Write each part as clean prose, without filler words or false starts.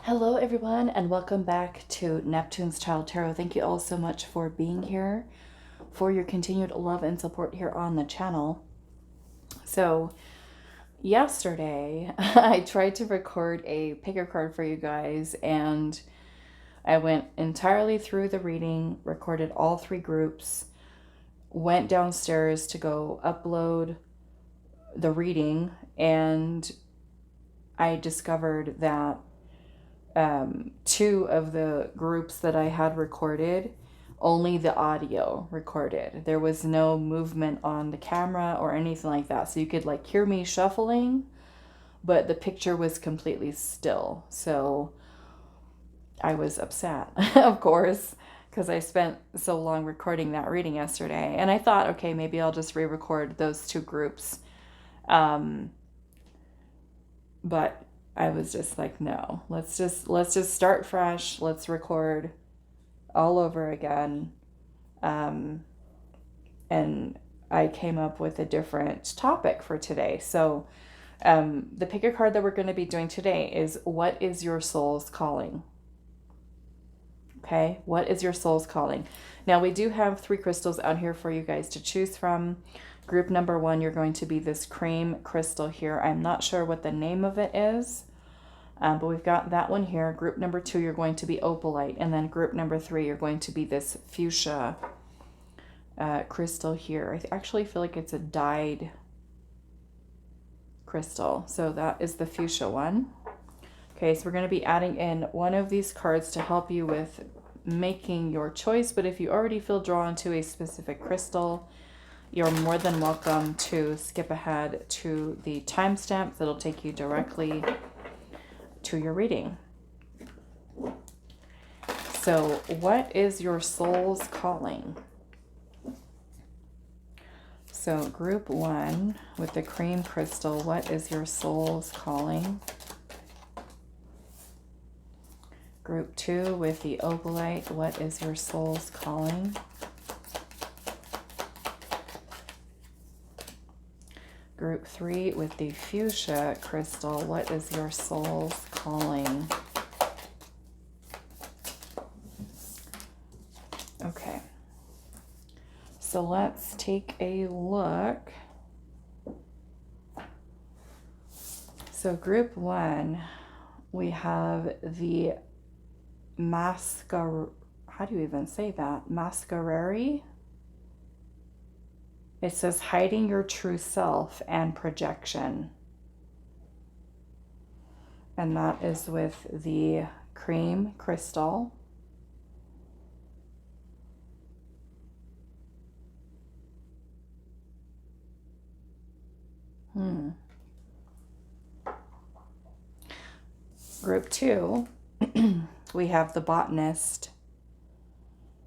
Hello, everyone, and welcome back to Neptune's Child Tarot. Thank you all so much for being here, for your continued love and support here on the channel. So, yesterday, I tried to record a pick a card for you guys, and I went entirely through the reading, recorded all three groups, went downstairs to go upload the reading, and I discovered that two of the groups that I had recorded, only the audio recorded. There was no movement on the camera or anything like that. So you could like hear me shuffling, but the picture was completely still. So I was upset, of course, because I spent so long recording that reading yesterday. And I thought, okay, maybe I'll just re-record those two groups. But I was just like, no, let's just start fresh. Let's record all over again. And I came up with a different topic for today. So the pick a card that we're going to be doing today is, what is your soul's calling? Okay, what is your soul's calling? Now, we do have three crystals out here for you guys to choose from. Group number one, you're going to be this cream crystal here. I'm not sure what the name of it is, but we've got that one here. Group number two, you're going to be Opalite. And then group number three, you're going to be this Fuschia crystal here. I actually feel like it's a dyed crystal. So that is the Fuschia one. Okay, so we're going to be adding in one of these cards to help you with making your choice. But if you already feel drawn to a specific crystal, you're more than welcome to skip ahead to the timestamp that'll take you directly to your reading. So, what is your soul's calling? So, group one with the cream crystal, what is your soul's calling? Group two with the opalite, what is your soul's calling? Group three with the fuchsia crystal, what is your soul's calling? Okay, so let's take a look. So group one, we have the how do you even say that? Masquerari. It says hiding your true self and projection. And that is with the cream crystal. Group two, we have the botanist,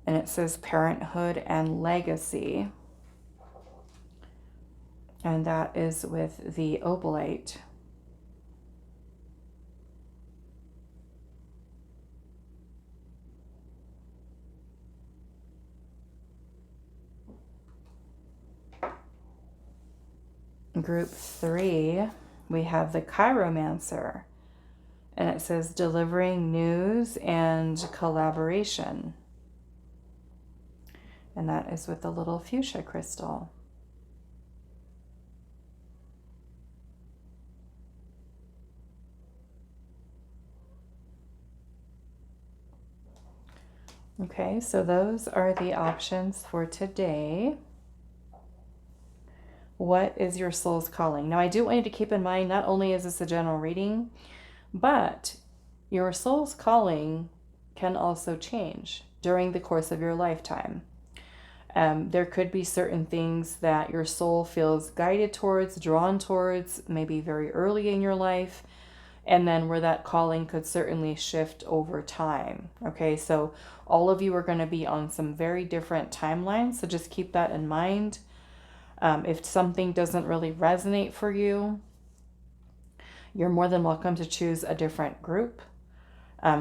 and it says parenthood and legacy. And that is with the opalite. Group three, we have the chiromancer, and it says delivering news and collaboration. And that is with the little fuchsia crystal. Okay, so those are the options for today. What is your soul's calling? Now, I do want you to keep in mind, not only is this a general reading, but your soul's calling can also change during the course of your lifetime. There could be certain things that your soul feels guided towards, drawn towards, maybe very early in your life, and then where that calling could certainly shift over time. Okay, so all of you are going to be on some very different timelines, so just keep that in mind. If something doesn't really resonate for you, you're more than welcome to choose a different group.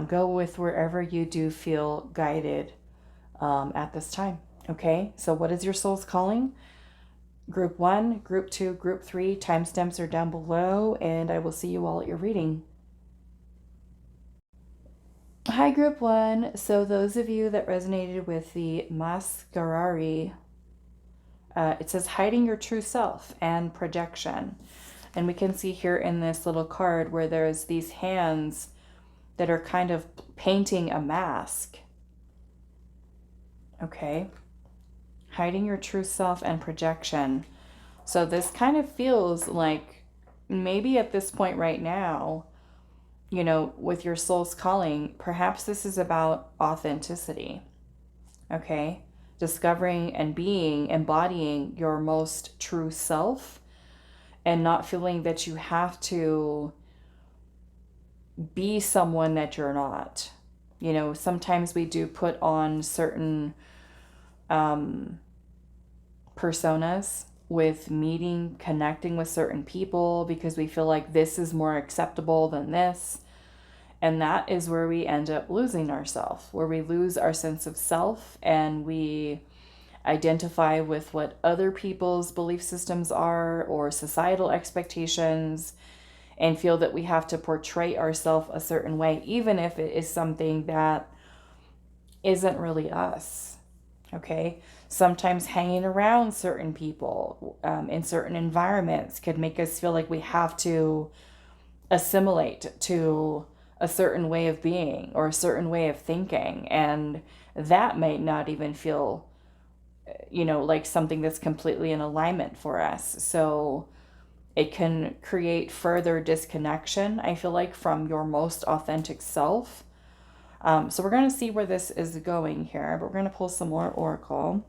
Go with wherever you do feel guided at this time. Okay, so what is your soul's calling? Group one, group two, group three, timestamps are down below, and I will see you all at your reading. hi, group one. So those of you that resonated with the Mascarari, it says hiding your true self and projection. And we can see here in this little card where there's these hands that are kind of painting a mask. Okay. Hiding your true self and projection. So this kind of feels like maybe at this point right now, you know, with your soul's calling, perhaps this is about authenticity. Okay. Discovering and being, embodying your most true self and not feeling that you have to be someone that you're not. You know, sometimes we do put on certain personas with meeting, connecting with certain people because we feel like this is more acceptable than this. And that is where we end up losing ourselves, where we lose our sense of self and we identify with what other people's belief systems are or societal expectations and feel that we have to portray ourselves a certain way, even if it is something that isn't really us. Okay. Sometimes hanging around certain people in certain environments could make us feel like we have to assimilate to a certain way of being or a certain way of thinking. And that may not even feel, you know, like something that's completely in alignment for us. So it can create further disconnection, I feel like, from your most authentic self. So we're going to see where this is going here, but we're going to pull some more oracle.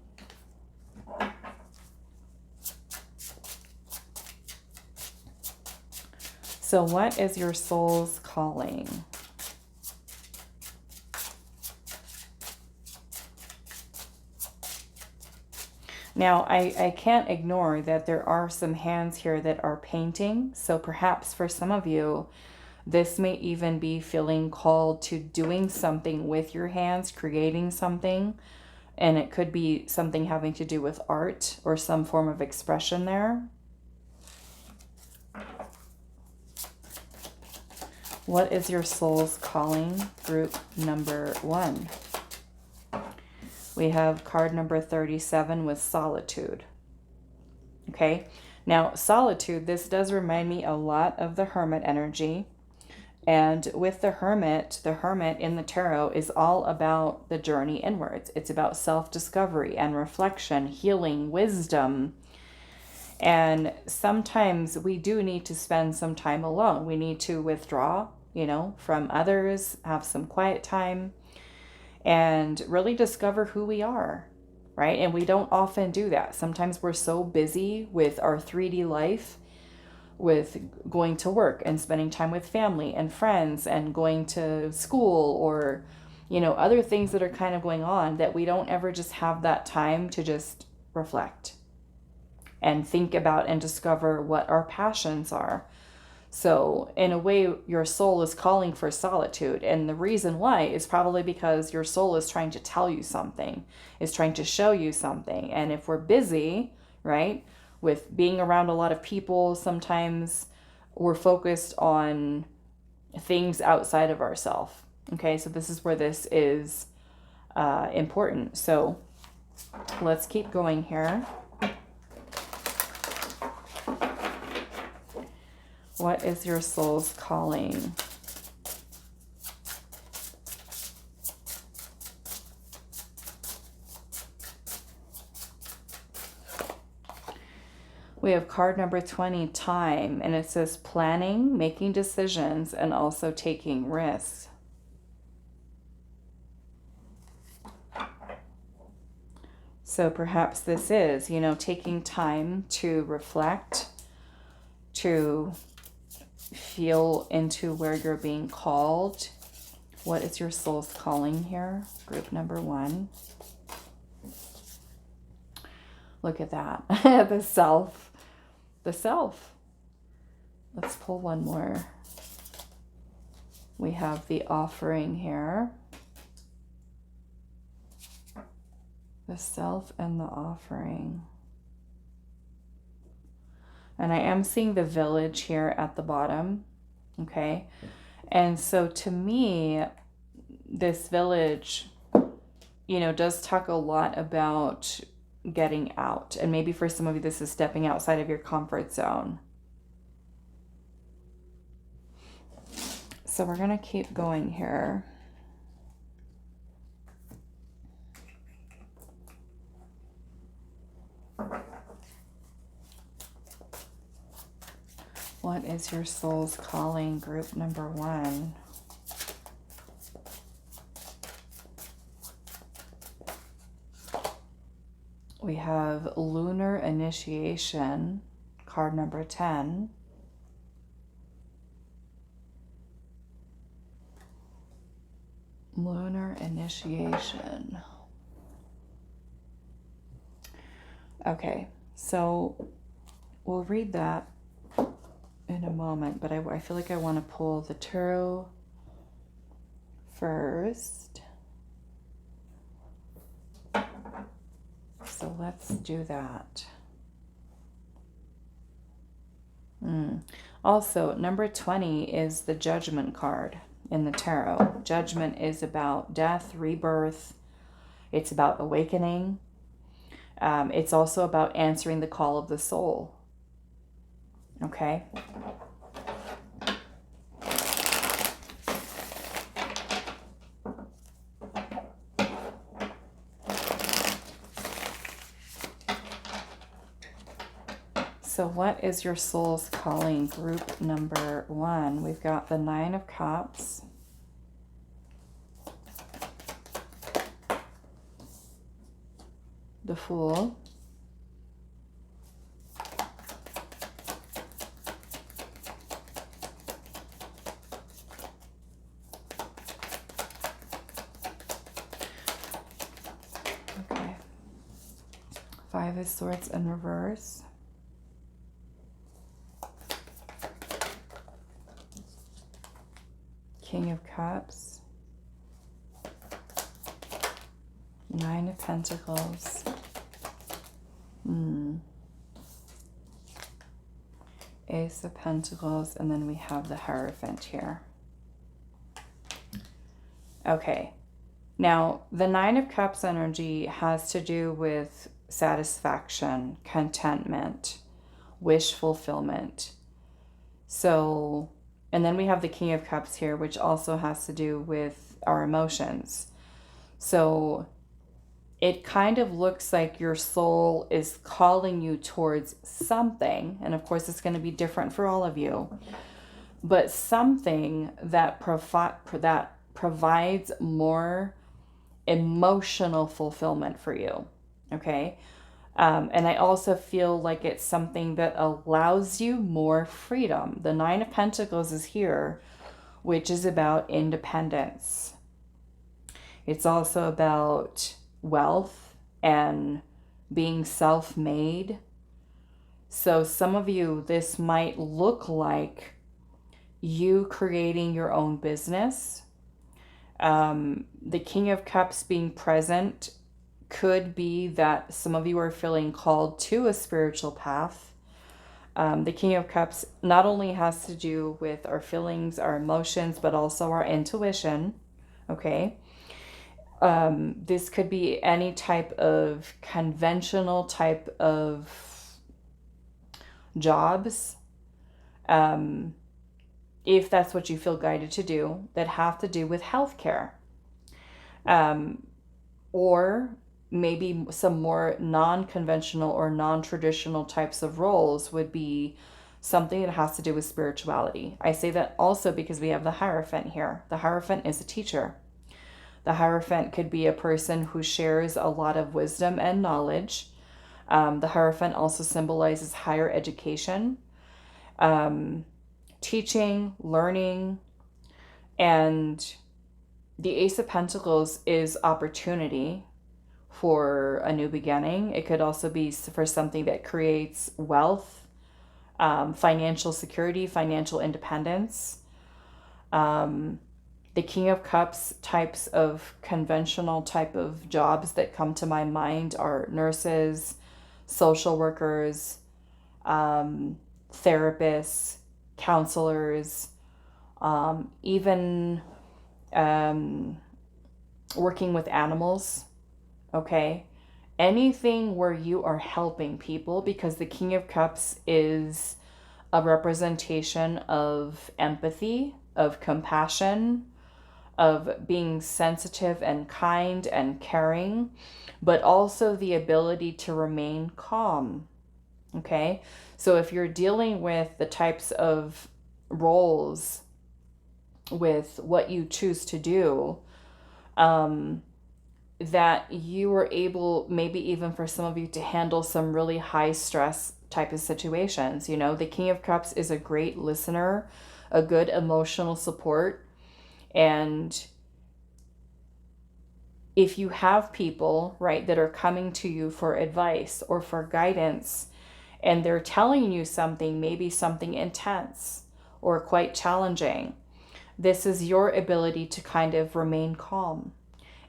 So what is your soul's calling? Now, I can't ignore that there are some hands here that are painting. So perhaps for some of you, this may even be feeling called to doing something with your hands, creating something. And it could be something having to do with art or some form of expression there. What is your soul's calling? Group number 1. We have card number 37 with solitude. Okay. Now, solitude, this does remind me a lot of the hermit energy. And with the hermit in the tarot is all about the journey inwards. It's about self-discovery and reflection, healing, wisdom. And sometimes we do need to spend some time alone. We need to withdraw, you know, from others, have some quiet time, and really discover who we are, right? And we don't often do that. Sometimes we're so busy with our 3D life, with going to work and spending time with family and friends and going to school or, you know, other things that are kind of going on, that we don't ever just have that time to just reflect and think about and discover what our passions are. So in a way, your soul is calling for solitude. And the reason why is probably because your soul is trying to tell you something, is trying to show you something. And if we're busy, right, with being around a lot of people, sometimes we're focused on things outside of ourselves. Okay, so this is where this is important. So let's keep going here. What is your soul's calling? We have card number 20, time, and it says planning, making decisions, and also taking risks. So perhaps this is, you know, taking time to reflect, to feel into where you're being called. What is your soul's calling here? Group number 1. Look at that. The self. The self. Let's pull one more. We have the offering here. The self and the offering. And I am seeing the village here at the bottom. Okay. And so to me, this village, you know, does talk a lot about getting out. And maybe for some of you, this is stepping outside of your comfort zone. So we're going to keep going here. What is your soul's calling, group number 1? We have Lunar Initiation, card number 10. Lunar Initiation. Okay, so we'll read that in a moment, but I feel like I want to pull the tarot first. So let's do that. Also, number 20 is the Judgment card in the tarot. Judgment is about death, rebirth. It's about awakening. It's also about answering the call of the soul. Okay? So what is your soul's calling, group number 1? We've got the 9 of Cups. The Fool. Okay. 5 of Swords in reverse. King of Cups, 9 of Pentacles, Ace of Pentacles, and then we have the Hierophant here. Okay, now the 9 of Cups energy has to do with satisfaction, contentment, wish fulfillment. So, and then we have the King of Cups here, which also has to do with our emotions. So it kind of looks like your soul is calling you towards something. And of course, it's going to be different for all of you. But something that provides more emotional fulfillment for you. Okay? And I also feel like it's something that allows you more freedom. The 9 of Pentacles is here, which is about independence. It's also about wealth and being self-made. So some of you, this might look like you creating your own business. The King of Cups being present could be that some of you are feeling called to a spiritual path. The King of Cups not only has to do with our feelings, our emotions, but also our intuition. Okay. This could be any type of conventional type of jobs. If that's what you feel guided to do, that have to do with healthcare. Or maybe some more non-conventional or non-traditional types of roles would be something that has to do with spirituality. I say that also because we have the Hierophant here. The Hierophant is a teacher. The Hierophant could be a person who shares a lot of wisdom and knowledge. The Hierophant also symbolizes higher education, teaching, learning, and the Ace of Pentacles is opportunity for a new beginning. It could also be for something that creates wealth, financial security, financial independence. The King of Cups types of conventional type of jobs that come to my mind are nurses, social workers, therapists, counselors, even working with animals, okay? Anything where you are helping people, because the King of Cups is a representation of empathy, of compassion, of being sensitive and kind and caring, but also the ability to remain calm, okay? So if you're dealing with the types of roles with what you choose to do, that you were able, maybe even for some of you, to handle some really high stress type of situations. You know, the King of Cups is a great listener, a good emotional support. And if you have people, right, that are coming to you for advice or for guidance, and they're telling you something, maybe something intense or quite challenging, this is your ability to kind of remain calm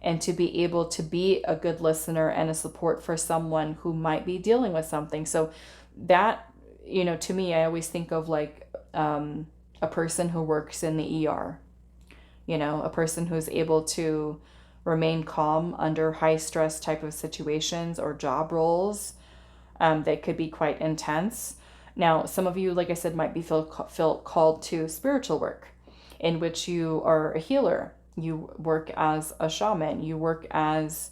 and to be able to be a good listener and a support for someone who might be dealing with something. So that, you know, to me, I always think of like a person who works in the ER, you know, a person who's able to remain calm under high stress type of situations or job roles that could be quite intense. Now, some of you, like I said, might be feel called to spiritual work, in which you are a healer. You work as a shaman. You work as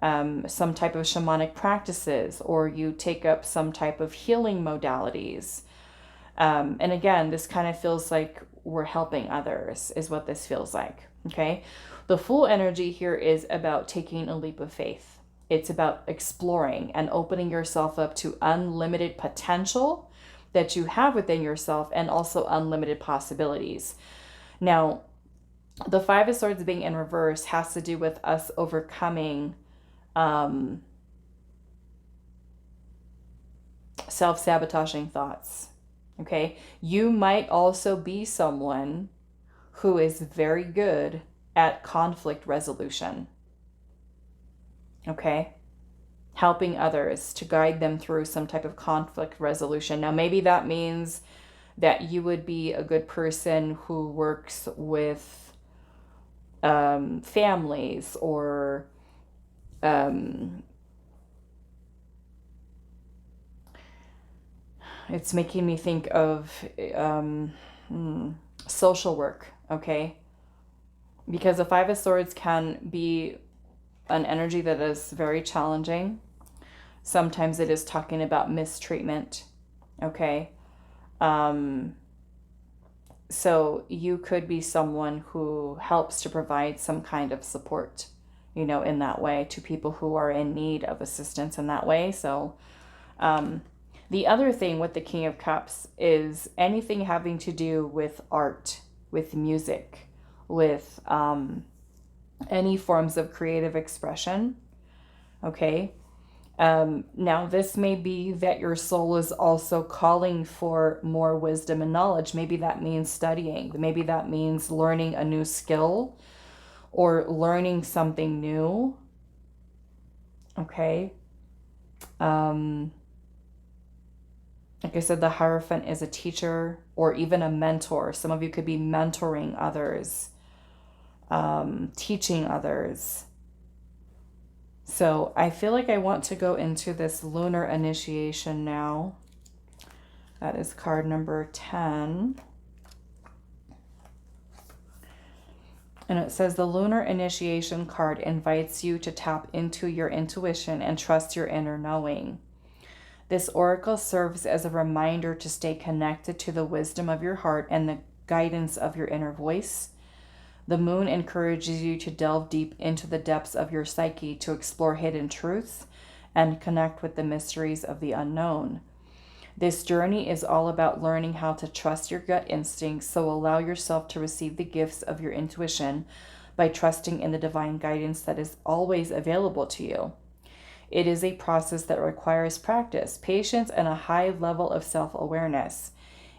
some type of shamanic practices, or you take up some type of healing modalities. And again, this kind of feels like we're helping others, is what this feels like. Okay. The Fool energy here is about taking a leap of faith. It's about exploring and opening yourself up to unlimited potential that you have within yourself, and also unlimited possibilities. Now, the Five of Swords being in reverse has to do with us overcoming self-sabotaging thoughts. Okay, you might also be someone who is very good at conflict resolution. Okay, helping others to guide them through some type of conflict resolution. Now, maybe that means that you would be a good person who works with families, or it's making me think of social work, okay? Because the Five of Swords can be an energy that is very challenging. Sometimes it is talking about mistreatment, okay? So you could be someone who helps to provide some kind of support, you know, in that way, to people who are in need of assistance in that way. So the other thing with the King of Cups is anything having to do with art, with music, with any forms of creative expression. Okay. Now, this may be that your soul is also calling for more wisdom and knowledge. Maybe that means studying. Maybe that means learning a new skill or learning something new. Okay. Like I said, the Hierophant is a teacher or even a mentor. Some of you could be mentoring others, teaching others. So I feel like I want to go into this lunar initiation now. That is card number 10. And it says the lunar initiation card invites you to tap into your intuition and trust your inner knowing. This oracle serves as a reminder to stay connected to the wisdom of your heart and the guidance of your inner voice. The moon encourages you to delve deep into the depths of your psyche to explore hidden truths and connect with the mysteries of the unknown. This journey is all about learning how to trust your gut instincts, so allow yourself to receive the gifts of your intuition by trusting in the divine guidance that is always available to you. It is a process that requires practice, patience, and a high level of self-awareness.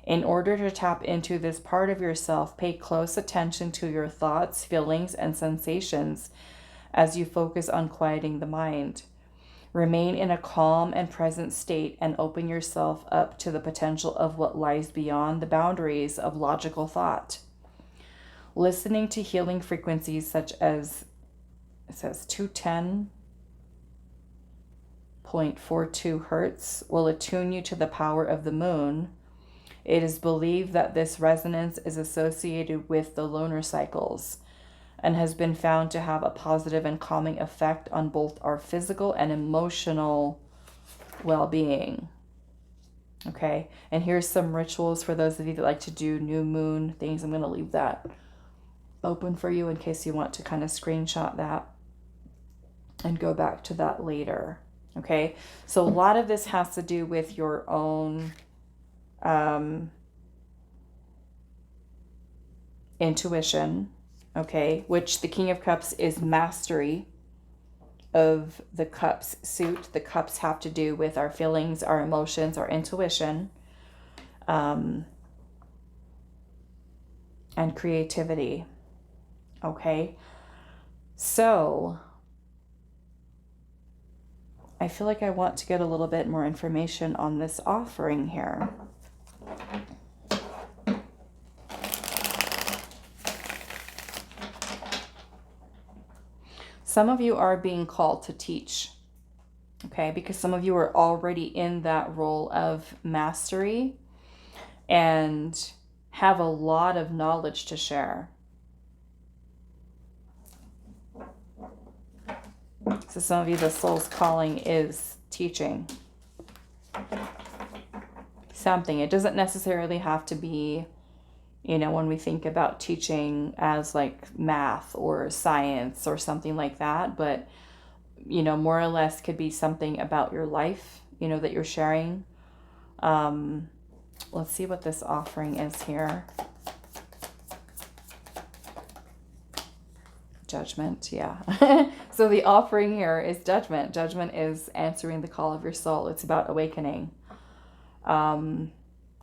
In order to tap into this part of yourself, pay close attention to your thoughts, feelings, and sensations as you focus on quieting the mind. Remain in a calm and present state and open yourself up to the potential of what lies beyond the boundaries of logical thought. Listening to healing frequencies such as it says 210.42 hertz will attune you to the power of the moon. It is believed that this resonance is associated with the lunar cycles and has been found to have a positive and calming effect on both our physical and emotional well-being. Okay, and here's some rituals for those of you that like to do new moon things. I'm going to leave that open for you in case you want to kind of screenshot that and go back to that later. Okay, so a lot of this has to do with your own intuition, okay, which the King of Cups is mastery of the cups suit. The cups have to do with our feelings, our emotions, our intuition, and creativity. Okay, so I feel like I want to get a little bit more information on this offering here. Some of you are being called to teach, okay, because some of you are already in that role of mastery and have a lot of knowledge to share. So some of you, the soul's calling is teaching something. It doesn't necessarily have to be, you know, when we think about teaching as like math or science or something like that, but, you know, more or less could be something about your life, you know, that you're sharing. Let's see what this offering is here. Judgment, yeah. So the offering here is judgment. Judgment is answering the call of your soul. It's about awakening.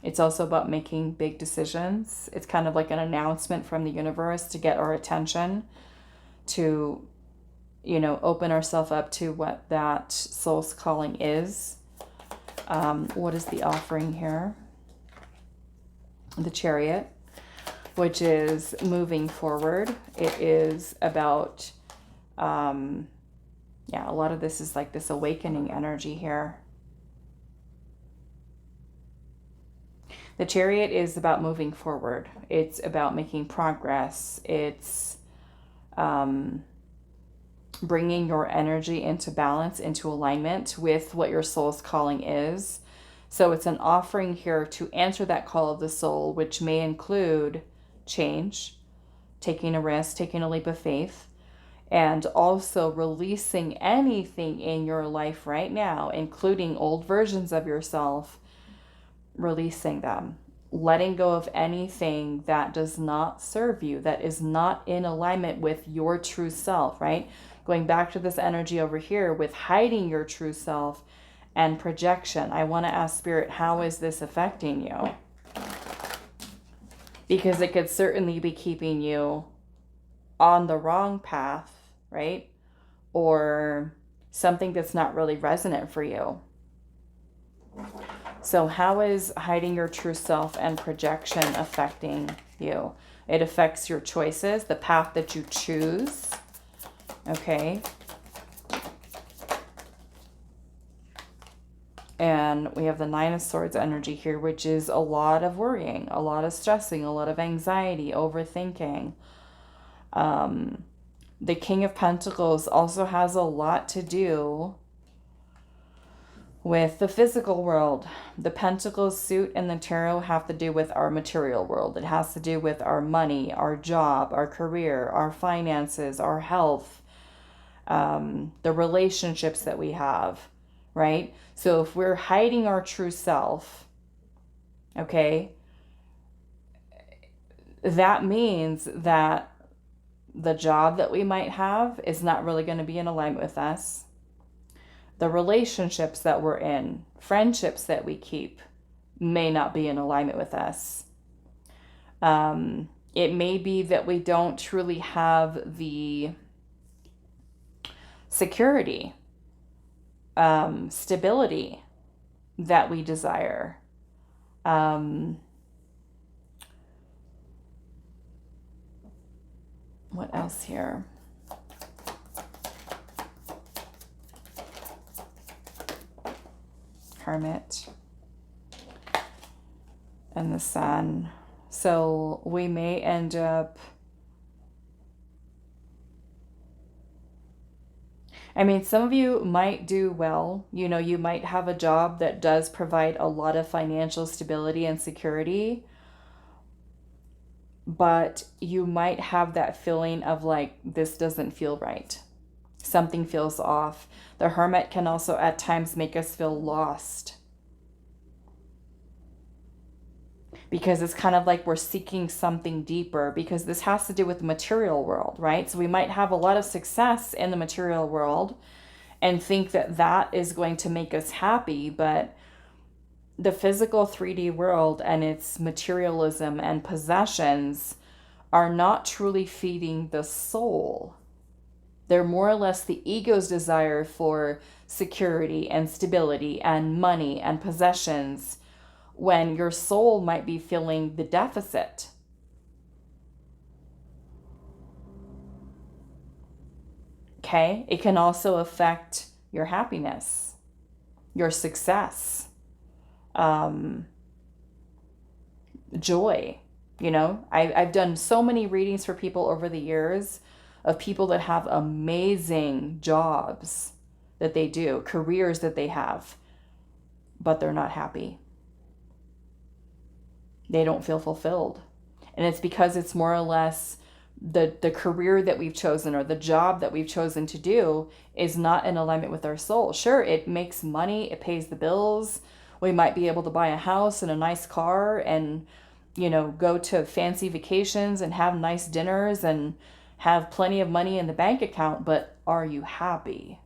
It's also about making big decisions. It's kind of like an announcement from the universe to get our attention, to, you know, open ourselves up to what that soul's calling is. What is the offering here? The Chariot, which is moving forward. It is about, yeah, a lot of this is like this awakening energy here. The Chariot is about moving forward. It's about making progress. It's bringing your energy into balance, into alignment with what your soul's calling is. So it's an offering here to answer that call of the soul, which may include change, taking a risk, taking a leap of faith, and also releasing anything in your life right now, including old versions of yourself, releasing them, letting go of anything that does not serve you, that is not in alignment with your true self, right? Going back to this energy over here with hiding your true self and projection. I want to ask Spirit, how is this affecting you? Because it could certainly be keeping you on the wrong path, right? Or something that's not really resonant for you. So how is hiding your true self and projection affecting you? It affects your choices, the path that you choose. Okay. And we have the Nine of Swords energy here, which is a lot of worrying, a lot of stressing, a lot of anxiety, overthinking. The King of Pentacles also has a lot to do with the physical world. The Pentacles suit and the Tarot have to do with our material world. It has to do with our money, our job, our career, our finances, our health, the relationships that we have, right? So if we're hiding our true self, okay, that means that the job that we might have is not really going to be in alignment with us. The relationships that we're in, friendships that we keep, may not be in alignment with us. It may be that we don't truly have the security, stability that we desire. What else here? Hermit and the Sun. So we may end up, I mean, some of you might do well. You know, you might have a job that does provide a lot of financial stability and security, but you might have that feeling of like, this doesn't feel right. Something feels off. The Hermit can also at times make us feel lost, because it's kind of like we're seeking something deeper, because this has to do with the material world, right? So we might have a lot of success in the material world and think that that is going to make us happy, but the physical 3D world and its materialism and possessions are not truly feeding the soul. They're more or less the ego's desire for security and stability and money and possessions, when your soul might be feeling the deficit. Okay? It can also affect your happiness, your success, joy. You know, I've done so many readings for people over the years of people that have amazing jobs that they do, careers that they have, but they're not happy. They don't feel fulfilled. And it's because it's more or less the career that we've chosen, or the job that we've chosen to do, is not in alignment with our soul. Sure, it makes money, it pays the bills. We might be able to buy a house and a nice car and, you know, go to fancy vacations and have nice dinners and have plenty of money in the bank account, but are you happy?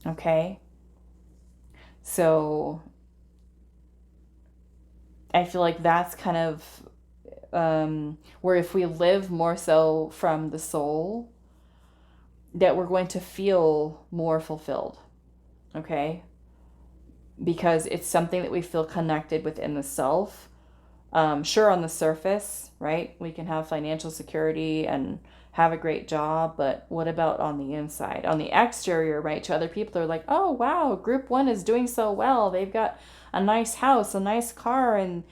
Okay? So I feel like that's kind of where if we live more so from the soul, that we're going to feel more fulfilled. Okay? Because it's something that we feel connected within the self. Sure, on the surface, right? We can have financial security and have a great job, but what about on the inside? On the exterior, right? To other people, they're like, oh, wow, group one is doing so well. They've got a nice house, a nice car, and,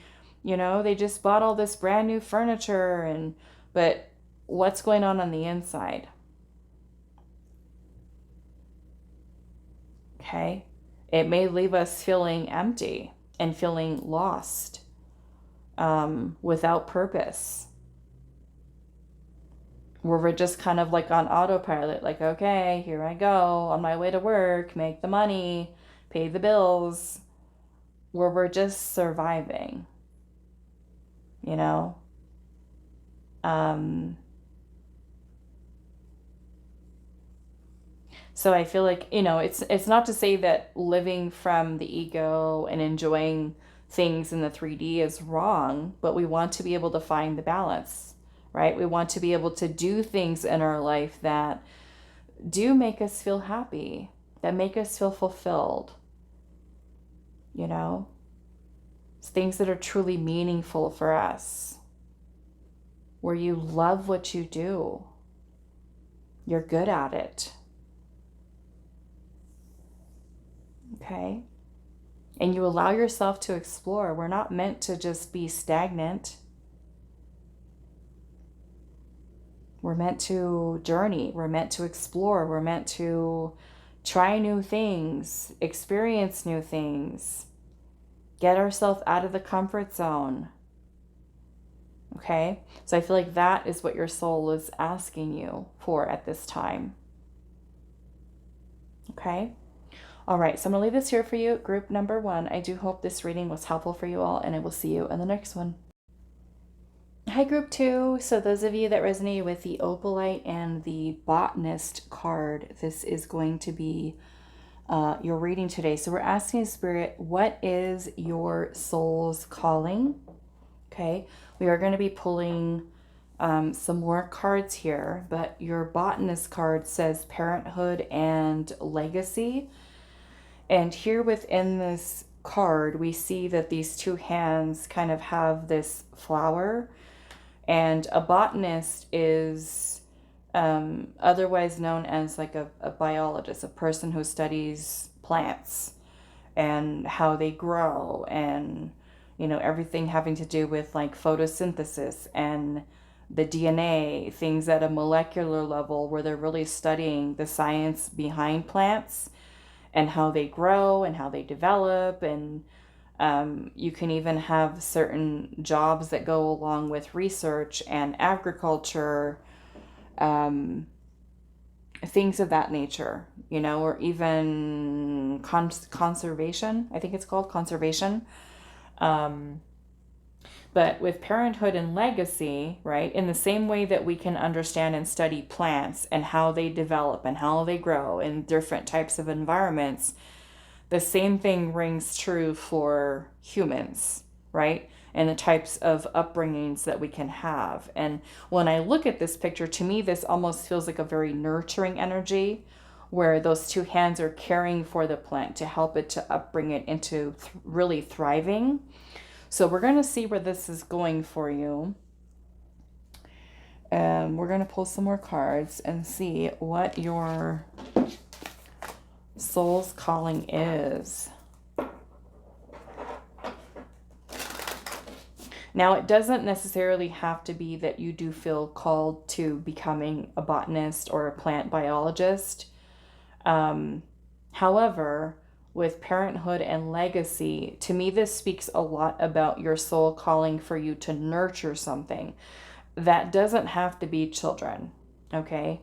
you know, they just bought all this brand new furniture. But what's going on the inside? Okay? It may leave us feeling empty and feeling lost, without purpose, where we're just kind of like on autopilot, like, okay, here I go on my way to work, make the money, pay the bills, where we're just surviving, you know? So I feel like, you know, it's not to say that living from the ego and enjoying things in the 3D is wrong, but we want to be able to find the balance, right? We want to be able to do things in our life that do make us feel happy, that make us feel fulfilled, you know? It's things that are truly meaningful for us, where you love what you do, you're good at it. Okay? And you allow yourself to explore. We're not meant to just be stagnant. We're meant to journey. We're meant to explore. We're meant to try new things, experience new things, get ourselves out of the comfort zone. Okay? So I feel like that is what your soul is asking you for at this time. Okay? All right, so I'm going to leave this here for you, group number 1. I do hope this reading was helpful for you all, and I will see you in the next one. Hi, group 2. So those of you that resonate with the Opalite and the Botanist card, this is going to be your reading today. So we're asking Spirit, what is your soul's calling? Okay, we are going to be pulling some more cards here, but your Botanist card says parenthood and legacy. And here within this card, we see that these two hands kind of have this flower. And a botanist is otherwise known as like a biologist, a person who studies plants and how they grow, and everything having to do with like photosynthesis and the DNA, things at a molecular level where they're really studying the science behind plants and how they grow and how they develop. And you can even have certain jobs that go along with research and agriculture, things of that nature, or even conservation. I think it's called conservation. But with parenthood and legacy, right, in the same way that we can understand and study plants and how they develop and how they grow in different types of environments, the same thing rings true for humans, right? And the types of upbringings that we can have. And when I look at this picture, to me, this almost feels like a very nurturing energy where those two hands are caring for the plant to help it to upbring it into really thriving. So we're going to see where this is going for you. And we're going to pull some more cards and see what your soul's calling is. Now, it doesn't necessarily have to be that you do feel called to becoming a botanist or a plant biologist. However, with parenthood and legacy, to me, this speaks a lot about your soul calling for you to nurture something. That doesn't have to be children, okay?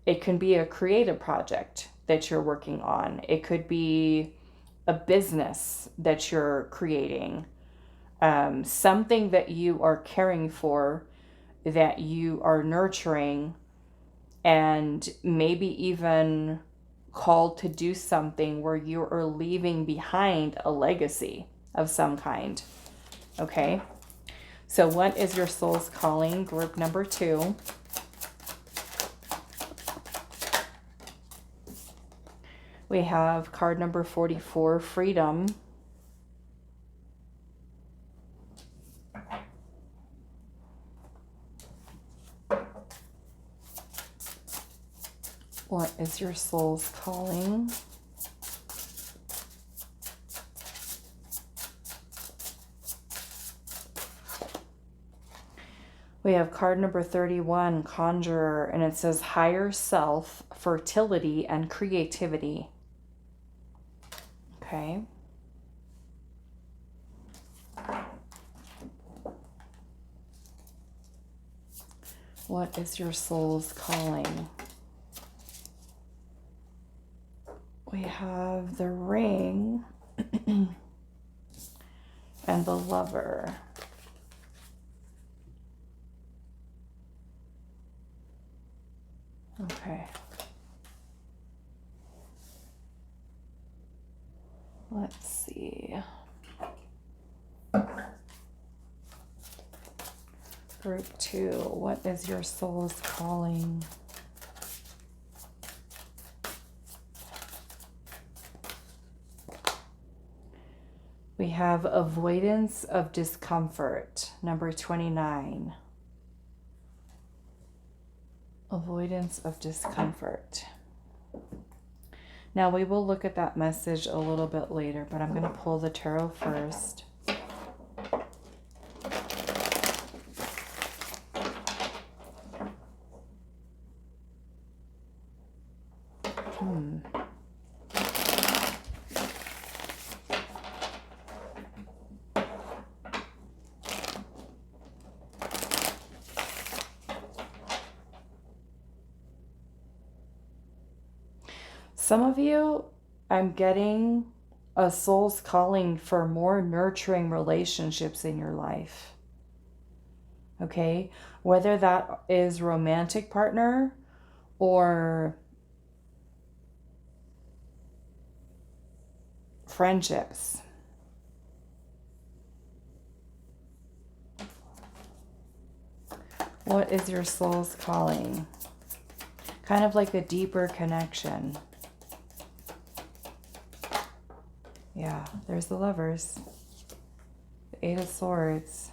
It can be a creative project that you're working on. It could be a business that you're creating. Something that you are caring for, that you are nurturing, and maybe even called to do something where you are leaving behind a legacy of some kind. Okay? So what is your soul's calling? Group number 2. We have card number 44, freedom. What is your soul's calling? We have card number 31, conjurer, and it says higher self, fertility, and creativity. Okay. What is your soul's calling? We have the ring and the lover. Okay. Let's see. Group 2, what is your soul's calling? We have avoidance of discomfort, number 29. Avoidance of discomfort. Now we will look at that message a little bit later, but I'm going to pull the tarot first. Some of you, I'm getting a soul's calling for more nurturing relationships in your life. Okay? Whether that is romantic partner or friendships. What is your soul's calling? Kind of like a deeper connection. Yeah, there's the lovers. The 8 of Swords.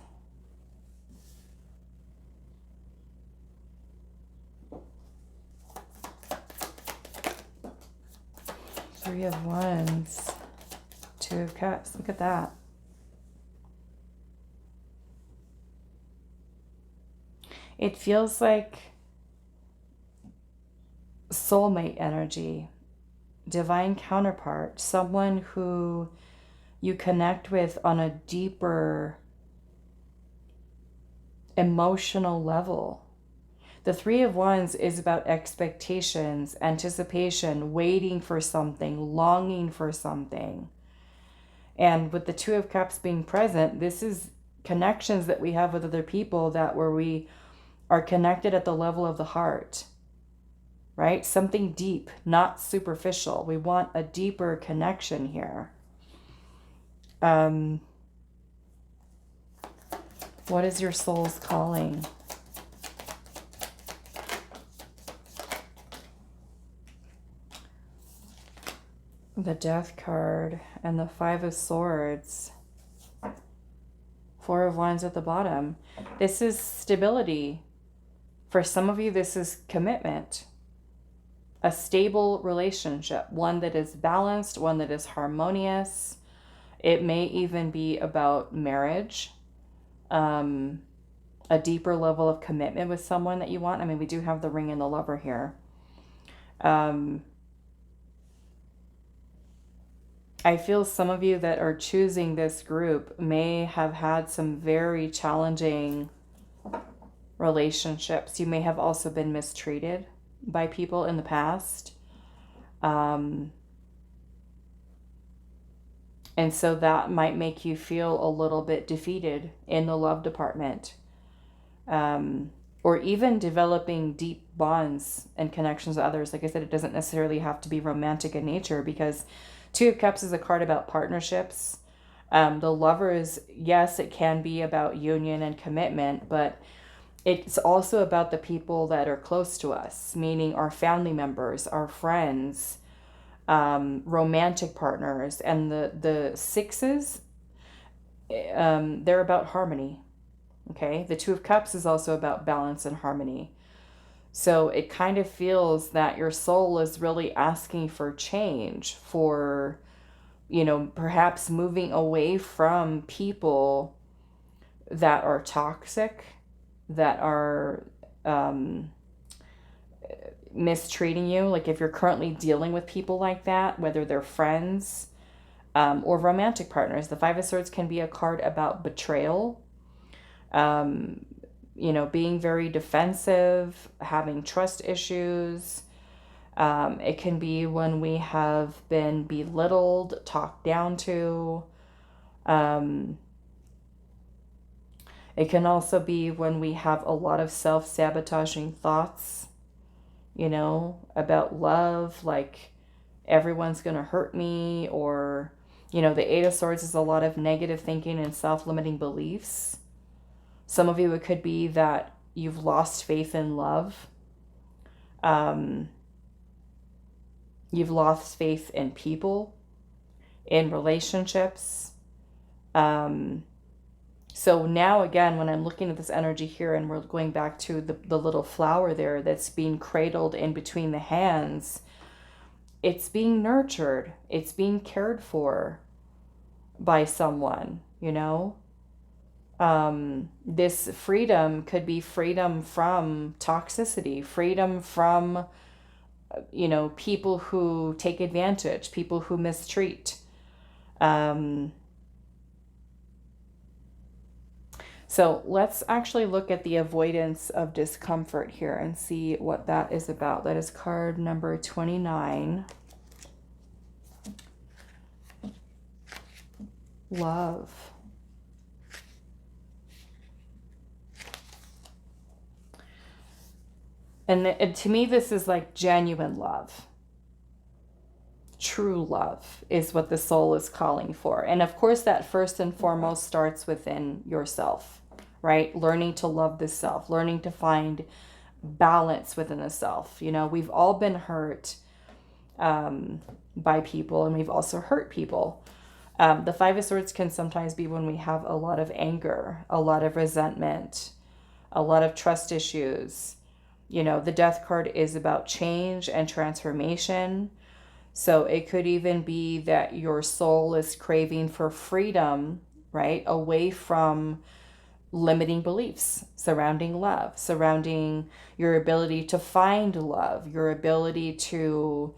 Three of Wands, Two of Cups. Look at that. It feels like soulmate energy, divine counterpart, someone who you connect with on a deeper emotional level. The Three of Wands is about expectations, anticipation, waiting for something, longing for something. And with the Two of Cups being present, this is connections that we have with other people that where we are connected at the level of the heart, right? Something deep, not superficial. We want a deeper connection here. What is your soul's calling? The Death card and the Five of Swords. Four of Wands at the bottom. This is stability. For some of you, this is commitment. A stable relationship. One that is balanced, one that is harmonious. It may even be about marriage. A deeper level of commitment with someone that you want. I mean, we do have the Ring and the Lover here. I feel some of you that are choosing this group may have had some very challenging relationships. You may have also been mistreated by people in the past. And so that might make you feel a little bit defeated in the love department. Or even developing deep bonds and connections with others. Like I said, it doesn't necessarily have to be romantic in nature, because Two of Cups is a card about partnerships. The Lover is, yes, it can be about union and commitment, but it's also about the people that are close to us, meaning our family members, our friends, romantic partners. And the sixes, they're about harmony. Okay, the Two of Cups is also about balance and harmony. So it kind of feels that your soul is really asking for change, for, you know, perhaps moving away from people that are toxic, that are mistreating you. Like if you're currently dealing with people like that, whether they're friends or romantic partners. The Five of Swords can be a card about betrayal. You know, being very defensive, having trust issues. It can be when we have been belittled, talked down to. It can also be when we have a lot of self-sabotaging thoughts, you know, about love, like everyone's going to hurt me, or, you know, the Eight of Swords is a lot of negative thinking and self-limiting beliefs. Some of you, it could be that you've lost faith in love. You've lost faith in people, in relationships. So now again, when I'm looking at this energy here, and we're going back to the little flower there that's being cradled in between the hands, it's being nurtured. It's being cared for by someone, you know? This freedom could be freedom from toxicity, freedom from, you know, people who take advantage, people who mistreat. So let's actually look at the avoidance of discomfort here and see what that is about. That is card number 29. Love. And to me, this is like genuine love. True love is what the soul is calling for. And of course, that first and foremost starts within yourself, right? Learning to love the self, learning to find balance within the self. You know, we've all been hurt by people, and we've also hurt people. The Five of Swords can sometimes be when we have a lot of anger, a lot of resentment, a lot of trust issues. You know, the Death card is about change and transformation. So it could even be that your soul is craving for freedom, right? Away from limiting beliefs surrounding love, surrounding your ability to find love, your ability to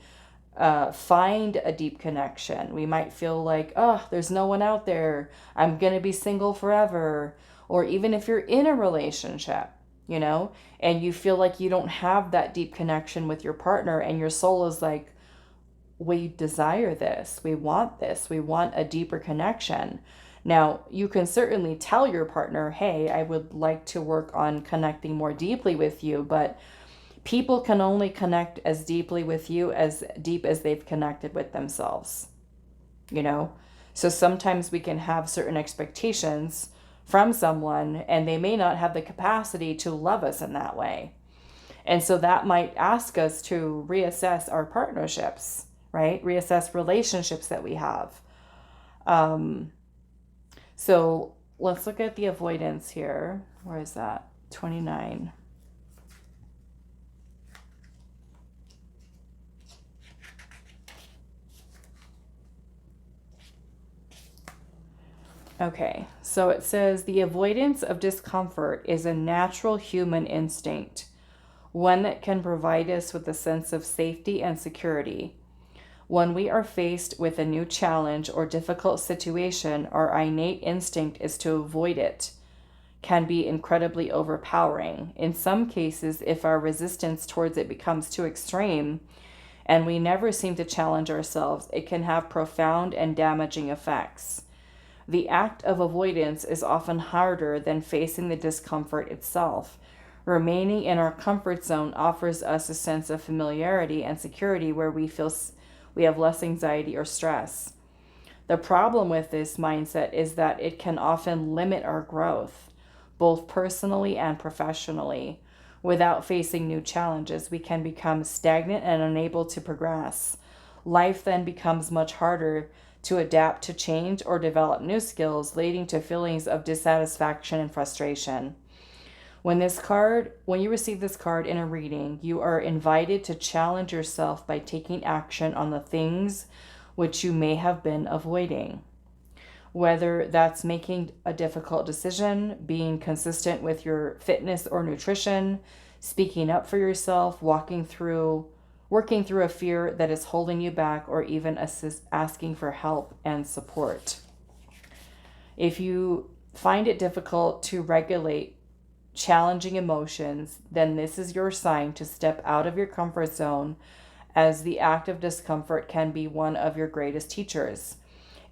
find a deep connection. We might feel like, oh, there's no one out there. I'm going to be single forever. Or even if you're in a relationship, you know, and you feel like you don't have that deep connection with your partner, and your soul is like, we desire this, we want this, we want a deeper connection. Now, you can certainly tell your partner, hey, I would like to work on connecting more deeply with you, but people can only connect as deeply with you as deep as they've connected with themselves, you know? So sometimes we can have certain expectations from someone, and they may not have the capacity to love us in that way. And so that might ask us to reassess our partnerships, right? Reassess relationships that we have. So let's look at the avoidance here. Where is that? 29. Okay, so it says the avoidance of discomfort is a natural human instinct, one that can provide us with a sense of safety and security. When we are faced with a new challenge or difficult situation, our innate instinct is to avoid it. Can be incredibly overpowering. In some cases, if our resistance towards it becomes too extreme and we never seem to challenge ourselves, it can have profound and damaging effects. The act of avoidance is often harder than facing the discomfort itself. Remaining in our comfort zone offers us a sense of familiarity and security where we feel we have less anxiety or stress. The problem with this mindset is that it can often limit our growth, both personally and professionally. Without facing new challenges, we can become stagnant and unable to progress. Life then becomes much harder to adapt to change or develop new skills, leading to feelings of dissatisfaction and frustration. When you receive this card in a reading, you are invited to challenge yourself by taking action on the things which you may have been avoiding. Whether that's making a difficult decision, being consistent with your fitness or nutrition, speaking up for yourself, working through a fear that is holding you back, or even asking for help and support. If you find it difficult to regulate challenging emotions, then this is your sign to step out of your comfort zone, as the act of discomfort can be one of your greatest teachers.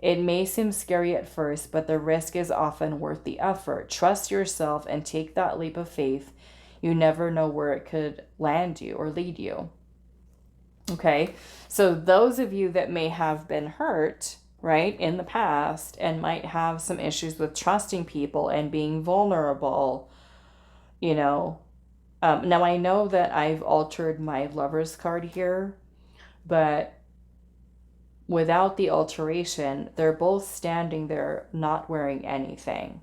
It may seem scary at first, but the risk is often worth the effort. Trust yourself and take that leap of faith. You never know where it could land you or lead you. Okay, so those of you that may have been hurt, right, in the past and might have some issues with trusting people and being vulnerable, you know, now I know that I've altered my Lover's card here, but without the alteration, they're both standing there not wearing anything.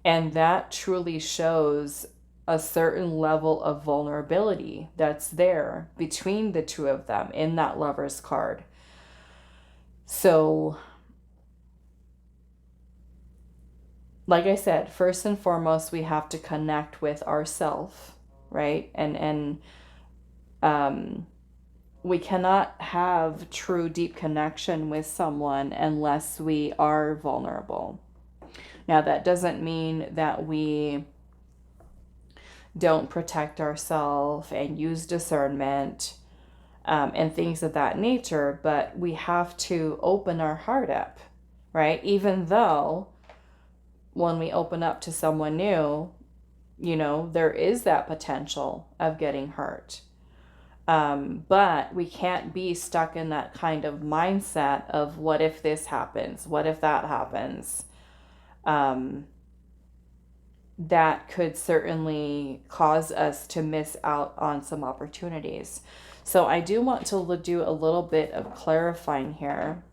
And that truly shows a certain level of vulnerability that's there between the two of them in that Lover's card. So, like I said, first and foremost, we have to connect with ourselves, right? And we cannot have true deep connection with someone unless we are vulnerable. Now, that doesn't mean that we don't protect ourselves and use discernment and things of that nature, but we have to open our heart up, right? Even though when we open up to someone new, you know, there is that potential of getting hurt. But we can't be stuck in that kind of mindset of what if this happens? What if that happens? That could certainly cause us to miss out on some opportunities. So I do want to do a little bit of clarifying here.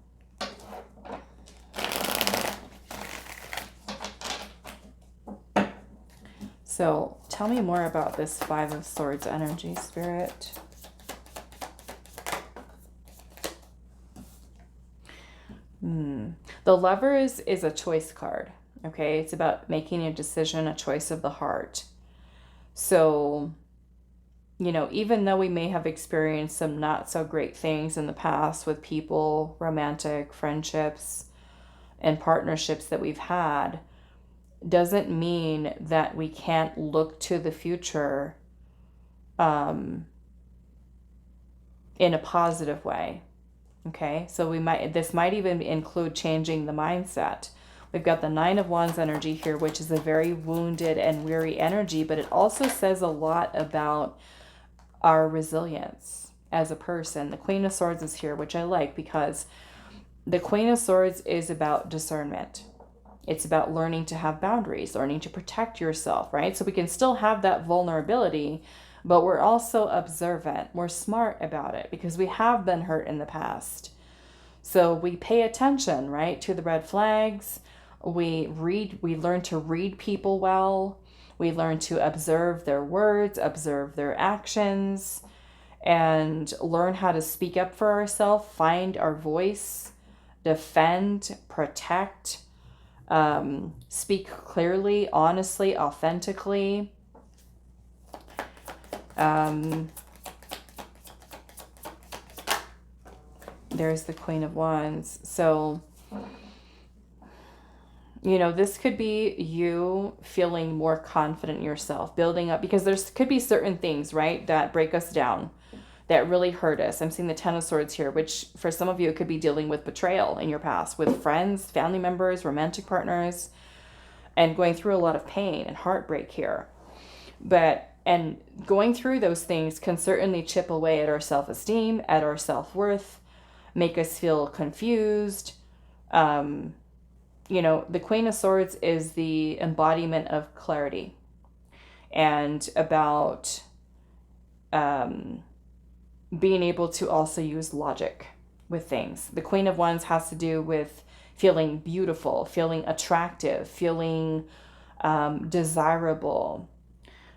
So tell me more about this Five of Swords energy, Spirit. The Lovers is a choice card. Okay, it's about making a decision, a choice of the heart. So, you know, even though we may have experienced some not so great things in the past with people, romantic friendships, and partnerships that we've had, doesn't mean that we can't look to the future in a positive way. Okay, so this might even include changing the mindset. We've got the Nine of Wands energy here, which is a very wounded and weary energy, but it also says a lot about our resilience as a person. The Queen of Swords is here, which I like, because the Queen of Swords is about discernment. It's about learning to have boundaries, learning to protect yourself, right? So we can still have that vulnerability, but we're also observant. We're smart about it because we have been hurt in the past. So we pay attention, right, to the red flags. We learn to read people well. We learn to observe their words, observe their actions, and learn how to speak up for ourselves, find our voice, defend, protect, speak clearly, honestly, authentically. There's the Queen of Wands. So, you know, this could be you feeling more confident in yourself, building up, because there's could be certain things, right, that break us down, that really hurt us. I'm seeing the Ten of Swords here, which for some of you, it could be dealing with betrayal in your past, with friends, family members, romantic partners, and going through a lot of pain and heartbreak here. And going through those things can certainly chip away at our self-esteem, at our self-worth, make us feel confused. You know, the Queen of Swords is the embodiment of clarity and about being able to also use logic with things. The Queen of Wands has to do with feeling beautiful, feeling attractive, feeling desirable,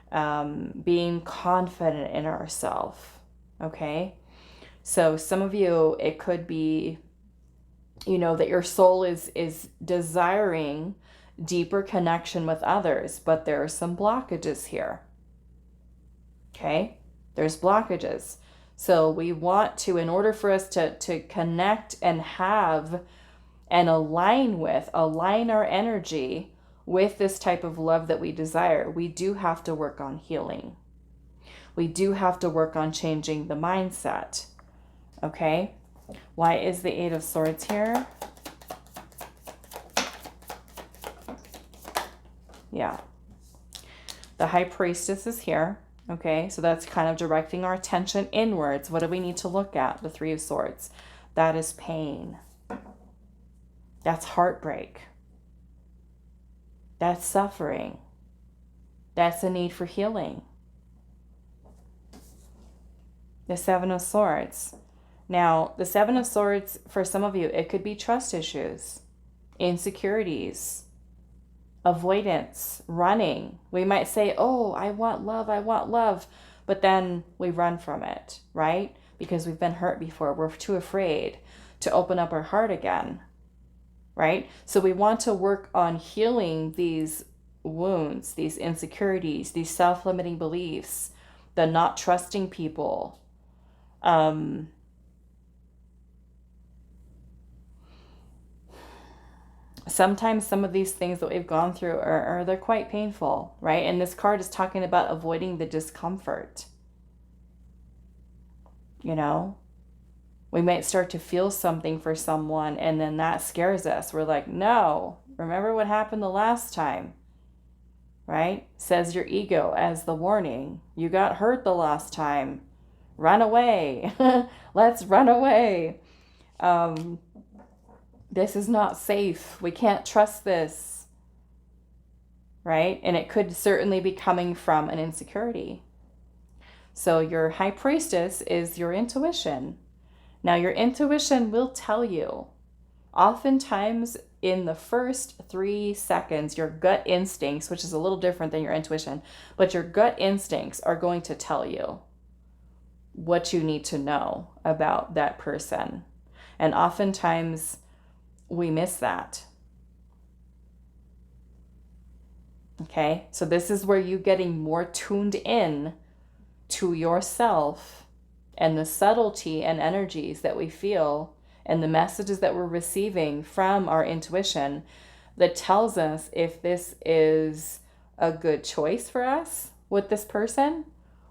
being confident in ourselves. Okay? So some of you, it could be, you know, that your soul is desiring deeper connection with others, but there are some blockages here. Okay? There's blockages. So we want to, in order for us to connect and have and align our energy with this type of love that we desire, we do have to work on healing. We do have to work on changing the mindset. Okay? Why is the Eight of Swords here? Yeah. The High Priestess is here. Okay, so that's kind of directing our attention inwards. What do we need to look at? The Three of Swords. That is pain. That's heartbreak. That's suffering. That's a need for healing. The Seven of Swords. Now, the Seven of Swords, for some of you, it could be trust issues, insecurities, avoidance, running. We might say, oh, I want love, but then we run from it, right? Because we've been hurt before. We're too afraid to open up our heart again, right? So we want to work on healing these wounds, these insecurities, these self-limiting beliefs, the not trusting people. Sometimes some of these things that we've gone through they're quite painful, right? And this card is talking about avoiding the discomfort. You know, we might start to feel something for someone and then that scares us. We're like, no, remember what happened the last time, right? Says your ego as the warning. You got hurt the last time. Run away. Let's run away. This is not safe. We can't trust this, right? And it could certainly be coming from an insecurity. So your High Priestess is your intuition. Now your intuition will tell you, oftentimes in the first 3 seconds, your gut instincts, which is a little different than your intuition, but your gut instincts are going to tell you what you need to know about that person. And oftentimes we miss that. Okay, so this is where you getting more tuned in to yourself and the subtlety and energies that we feel and the messages that we're receiving from our intuition that tells us if this is a good choice for us with this person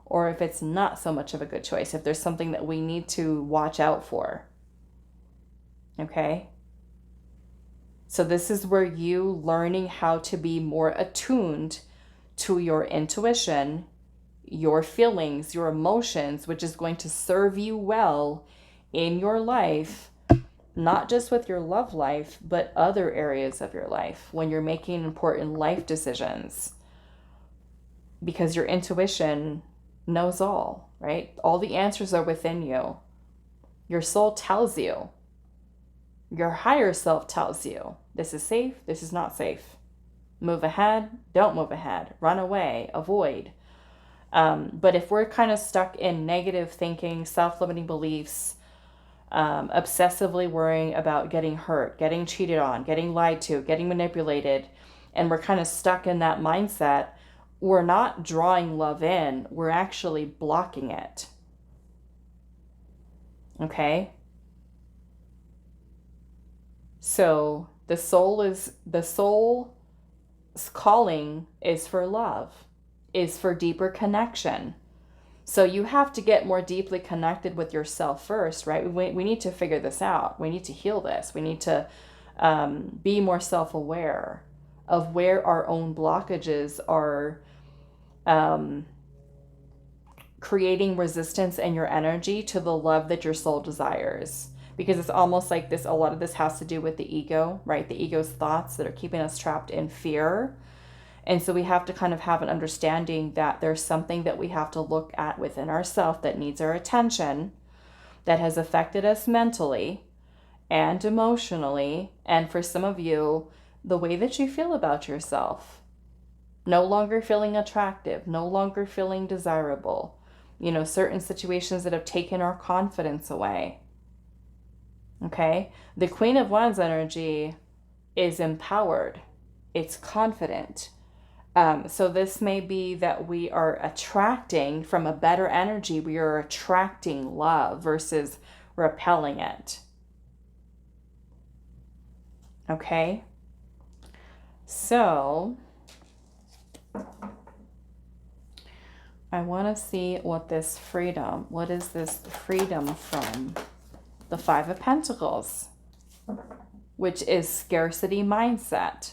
or if it's not so much of a good choice, if there's something that we need to watch out for. Okay? So this is where you learning how to be more attuned to your intuition, your feelings, your emotions, which is going to serve you well in your life, not just with your love life, but other areas of your life when you're making important life decisions. Because your intuition knows all, right? All the answers are within you. Your soul tells you. Your higher self tells you, this is safe, this is not safe. Move ahead, don't move ahead. Run away, avoid. But if we're kind of stuck in negative thinking, self-limiting beliefs, obsessively worrying about getting hurt, getting cheated on, getting lied to, getting manipulated, and we're kind of stuck in that mindset, we're not drawing love in, we're actually blocking it. Okay? So the soul's calling is for love, is for deeper connection. So you have to get more deeply connected with yourself first, right? We need to figure this out. We need to heal this. We need to be more self-aware of where our own blockages are creating resistance in your energy to the love that your soul desires. Because it's almost like this, a lot of this has to do with the ego, right? The ego's thoughts that are keeping us trapped in fear. And so we have to kind of have an understanding that there's something that we have to look at within ourselves that needs our attention, that has affected us mentally and emotionally. And for some of you, the way that you feel about yourself. No longer feeling attractive, no longer feeling desirable. You know, certain situations that have taken our confidence away. Okay? The Queen of Wands energy is empowered. It's confident. So this may be that we are attracting from a better energy. We are attracting love versus repelling it. Okay? So I want to see what is this freedom from? The Five of Pentacles, which is scarcity mindset,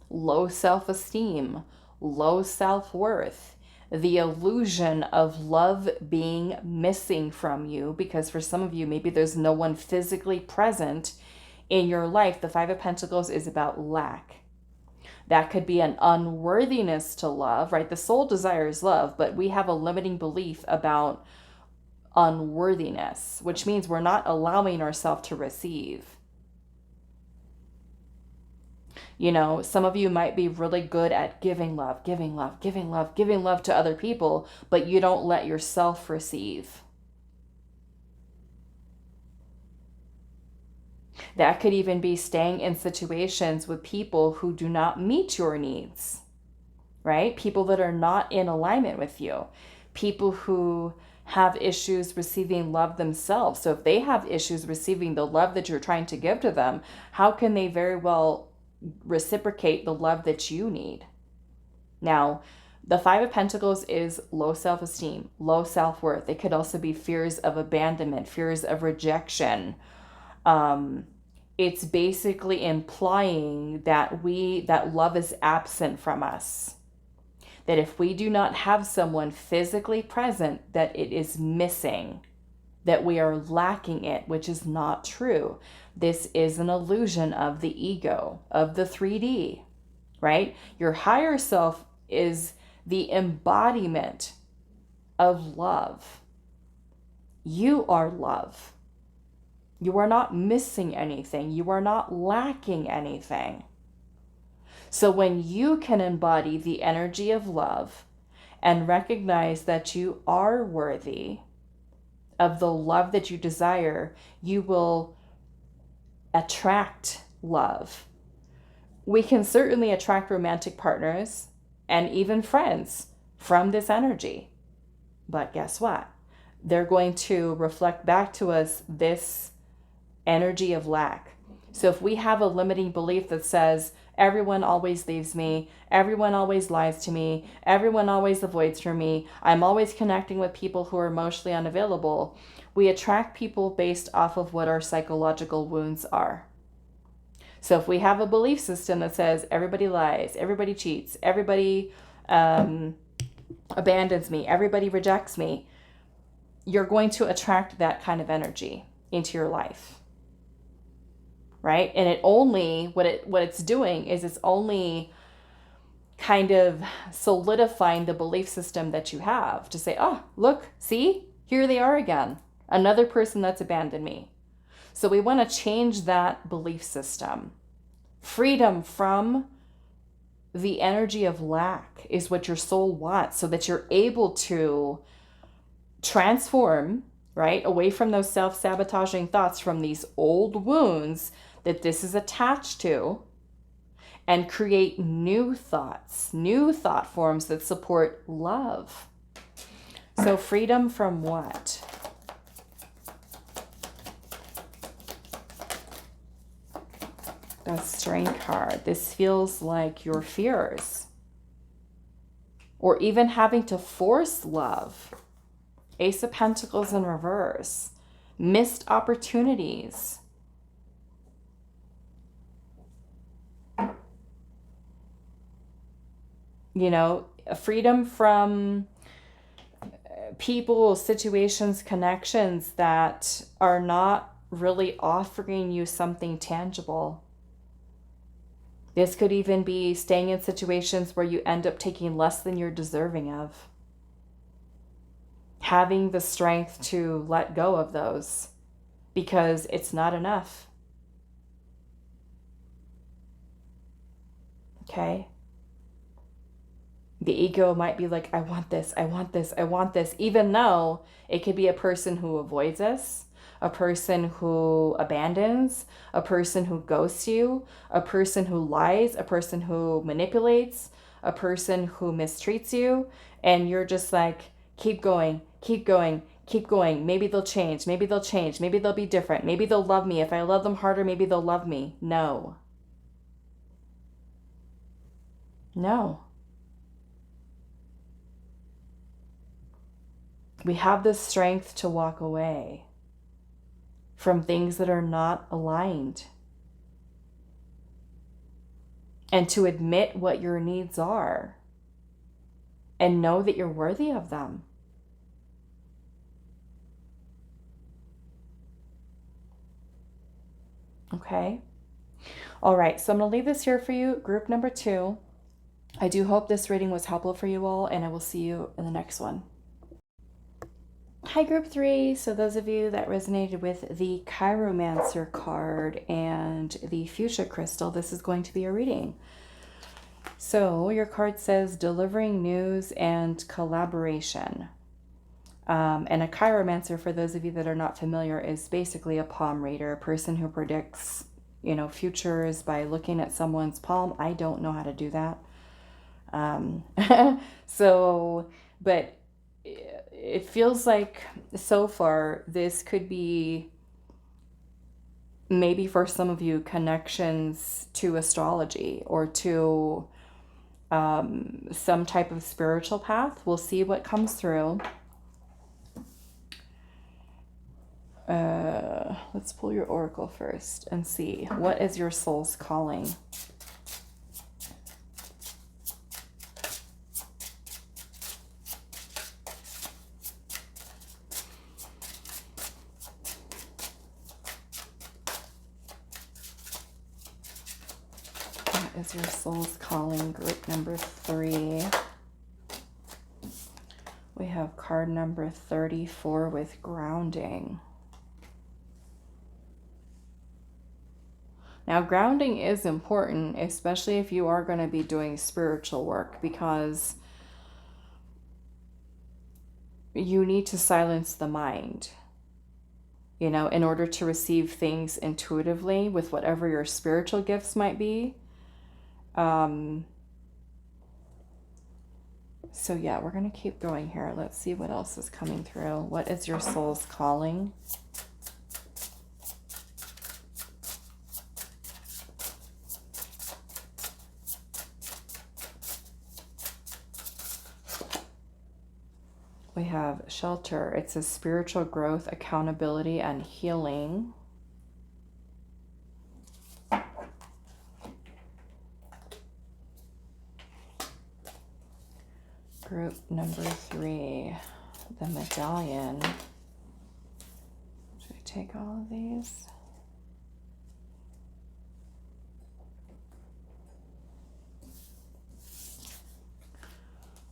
low self-esteem, low self-worth, the illusion of love being missing from you, because for some of you, maybe there's no one physically present in your life. The Five of Pentacles is about lack. That could be an unworthiness to love, right? The soul desires love, but we have a limiting belief about unworthiness, which means we're not allowing ourselves to receive. You know, some of you might be really good at giving love to other people, but you don't let yourself receive. That could even be staying in situations with people who do not meet your needs, right? People that are not in alignment with you. People who have issues receiving love themselves. So if they have issues receiving the love that you're trying to give to them, how can they very well reciprocate the love that you need? Now, the Five of Pentacles is low self-esteem, low self-worth. It could also be fears of abandonment, fears of rejection. It's basically implying that love is absent from us. That if we do not have someone physically present, that it is missing, that we are lacking it, which is not true. This is an illusion of the ego, of the 3D, right? Your higher self is the embodiment of love. You are love. You are not missing anything. You are not lacking anything. So when you can embody the energy of love and recognize that you are worthy of the love that you desire, you will attract love. We can certainly attract romantic partners and even friends from this energy. But guess what? They're going to reflect back to us this energy of lack. So if we have a limiting belief that says, everyone always leaves me, everyone always lies to me, everyone always avoids from me, I'm always connecting with people who are emotionally unavailable, we attract people based off of what our psychological wounds are. So if we have a belief system that says everybody lies, everybody cheats, everybody abandons me, everybody rejects me, you're going to attract that kind of energy into your life. Right? And it only, what it's doing is it's only kind of solidifying the belief system that you have to say, oh, look, see, here they are again. Another person that's abandoned me. So we want to change that belief system. Freedom from the energy of lack is what your soul wants, so that you're able to transform, right, away from those self-sabotaging thoughts, from these old wounds that this is attached to, and create new thoughts, new thought forms that support love. So freedom from what? The Strength card. This feels like your fears, or even having to force love. Ace of Pentacles in reverse. Missed opportunities. You know, freedom from people, situations, connections that are not really offering you something tangible. This could even be staying in situations where you end up taking less than you're deserving of. Having the strength to let go of those because it's not enough. Okay? The ego might be like, I want this, I want this, I want this, even though it could be a person who avoids us, a person who abandons, a person who ghosts you, a person who lies, a person who manipulates, a person who mistreats you, and you're just like, keep going, keep going, keep going. Maybe they'll change, maybe they'll change, maybe they'll be different, maybe they'll love me. If I love them harder, maybe they'll love me. No. No. We have the strength to walk away from things that are not aligned, and to admit what your needs are and know that you're worthy of them. Okay? All right, so I'm going to leave this here for you, group number 2. I do hope this reading was helpful for you all, and I will see you in the next one. Hi, group 3. So those of you that resonated with the Chiromancer card and the Fuschia crystal, this is going to be a reading. So your card says delivering news and collaboration. And a Chiromancer, for those of you that are not familiar, is basically a palm reader, a person who predicts, you know, futures by looking at someone's palm. I don't know how to do that. But it feels like so far this could be maybe for some of you connections to astrology or to some type of spiritual path. We'll see what comes through. Let's pull your oracle first and see what is your soul's calling. Is your soul's calling, group number 3. We have card number 34 with grounding. Now, grounding is important, especially if you are going to be doing spiritual work, because you need to silence the mind. you know, in order to receive things intuitively with whatever your spiritual gifts might be. So yeah, we're going to keep going here. Let's see what else is coming through. What is your soul's calling? We have shelter. It's a spiritual growth, accountability, and healing. Group number 3, the medallion. Should I take all of these?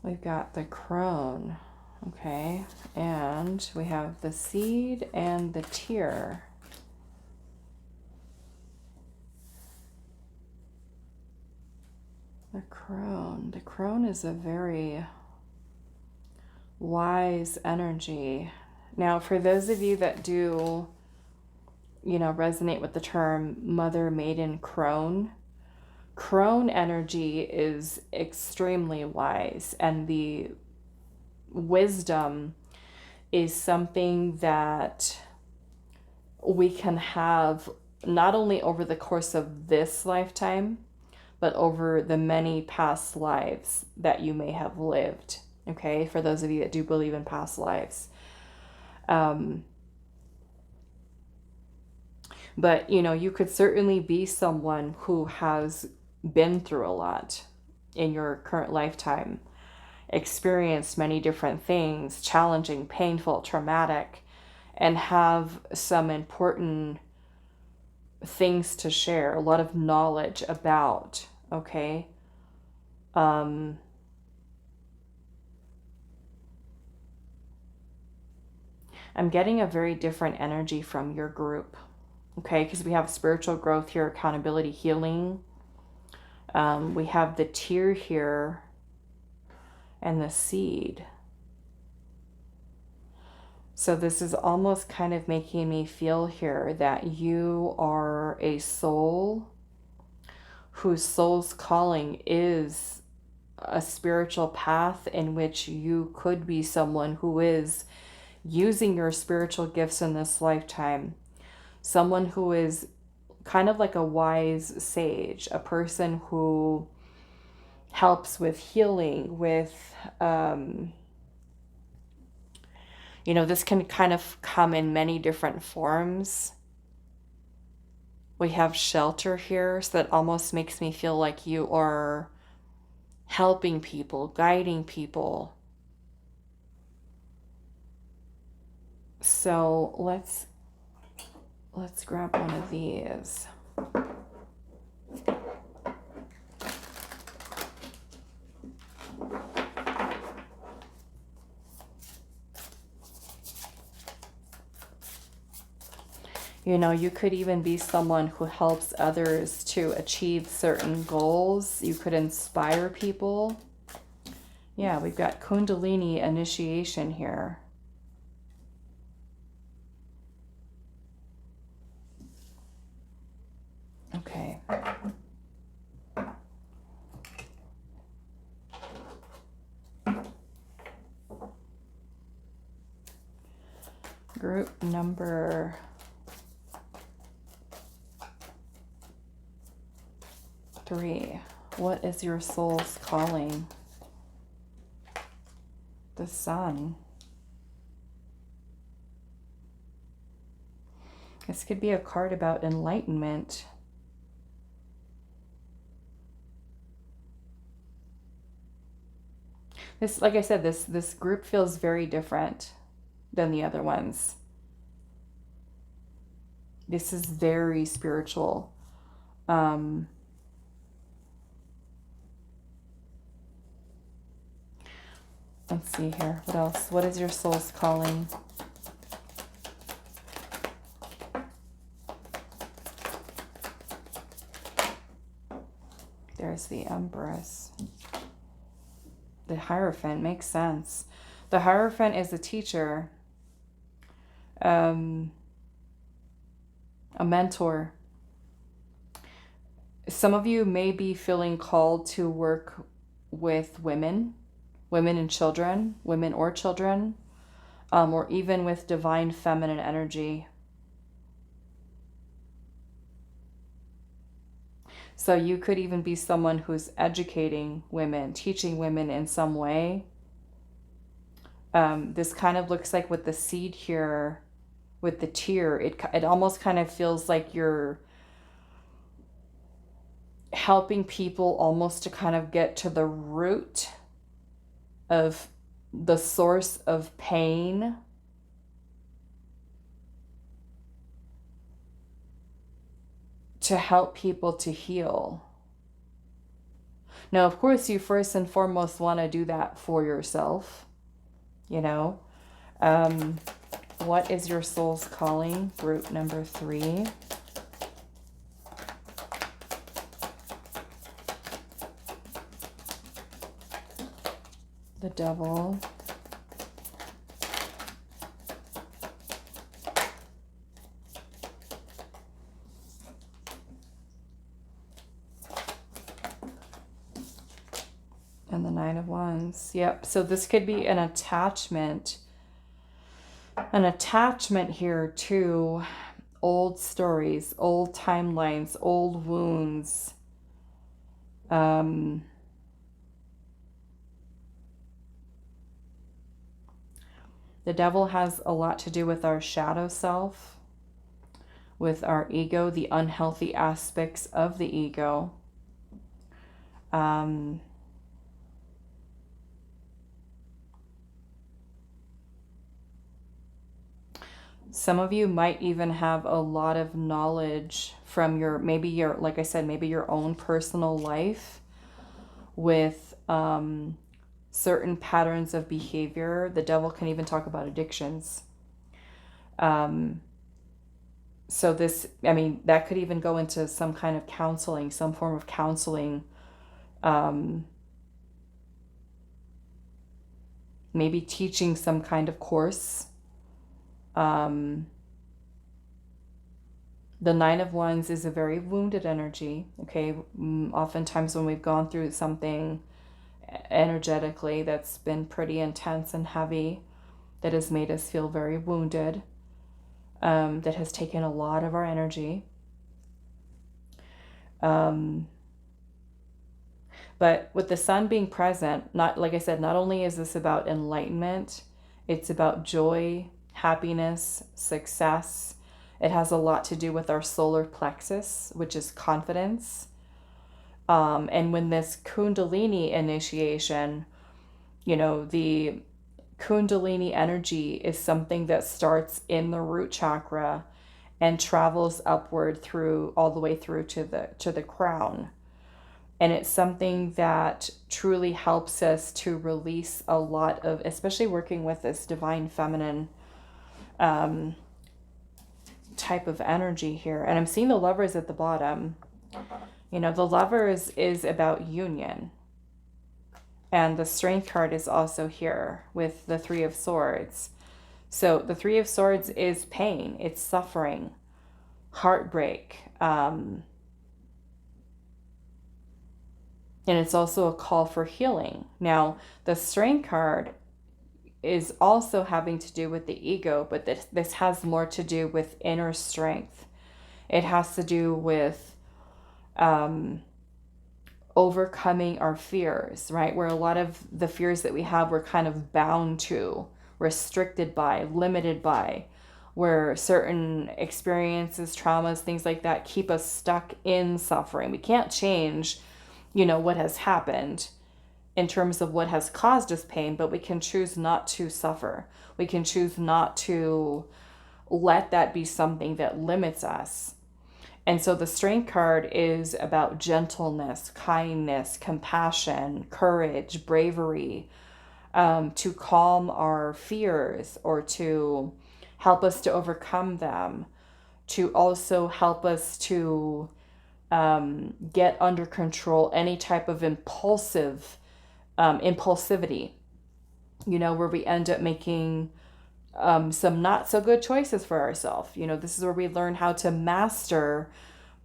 We've got the crone, okay, and we have the seed and the tear. The crone. The crone is a very wise energy. Now, for those of you that do, you know, resonate with the term mother, maiden, crone, crone energy is extremely wise, and the wisdom is something that we can have not only over the course of this lifetime, but over the many past lives that you may have lived. Okay, for those of you that do believe in past lives. But, you know, you could certainly be someone who has been through a lot in your current lifetime, experienced many different things, challenging, painful, traumatic, and have some important things to share, a lot of knowledge about, okay? I'm getting a very different energy from your group, okay? Because we have spiritual growth here, accountability, healing. We have the tear here and the seed. So this is almost kind of making me feel here that you are a soul whose soul's calling is a spiritual path in which you could be someone who is using your spiritual gifts in this lifetime. Someone who is kind of like a wise sage, a person who helps with healing, with, you know, this can kind of come in many different forms. We have shelter here, so that almost makes me feel like you are helping people, guiding people. So let's grab one of these. You know, you could even be someone who helps others to achieve certain goals. You could inspire people. Yeah, we've got Kundalini initiation here. Okay. Group number 3. What is your soul's calling? The sun. This could be a card about enlightenment. This, like I said, this group feels very different than the other ones. This is very spiritual. Let's see here. What else? What is your soul's calling? There's the Empress. The Hierophant makes sense. The Hierophant is a teacher. a mentor. Some of you may be feeling called to work with women and children, women or children, or even with divine feminine energy. So you could even be someone who's educating women, teaching women in some way. This kind of looks like with the seed here, with the tear, it almost kind of feels like you're helping people almost to kind of get to the root of the source of pain. To help people to heal. Now, of course, you first and foremost want to do that for yourself, you know. What is your soul's calling? Group number 3. The Devil. And the Nine of Wands. Yep. So this could be an attachment. An attachment here to old stories, old timelines, old wounds. The Devil has a lot to do with our shadow self, with our ego, the unhealthy aspects of the ego. Some of you might even have a lot of knowledge from your, maybe your, like I said, maybe your own personal life with certain patterns of behavior. The Devil can even talk about addictions. So this, I mean, that could even go into some kind of counseling, some form of counseling. Maybe teaching some kind of course. The Nine of Wands is a very wounded energy, okay? Oftentimes when we've gone through something energetically that's been pretty intense and heavy, that has made us feel very wounded, that has taken a lot of our energy. But with the Sun being present, not, like I said, not only is this about enlightenment, it's about joy, happiness, success. It has a lot to do with our solar plexus, which is confidence. And when this Kundalini initiation, you know, the Kundalini energy is something that starts in the root chakra and travels upward through, all the way through to the crown. And it's something that truly helps us to release a lot of, especially working with this divine feminine type of energy here. And I'm seeing the Lovers at the bottom. You know, the Lovers is about union. And the Strength card is also here with the Three of Swords. So the Three of Swords is pain. It's suffering, heartbreak. And it's also a call for healing. Now, the Strength card is also having to do with the ego, but this has more to do with inner strength. It has to do with overcoming our fears, right? Where a lot of the fears that we have, we're kind of bound to, restricted by, limited by, where certain experiences, traumas, things like that keep us stuck in suffering. We can't change, you know, what has happened in terms of what has caused us pain, but we can choose not to suffer. We can choose not to let that be something that limits us. And so the Strength card is about gentleness, kindness, compassion, courage, bravery, to calm our fears or to help us to overcome them, to also help us to get under control any type of impulsivity, you know, where we end up making some not so good choices for ourselves. This is where we learn how to master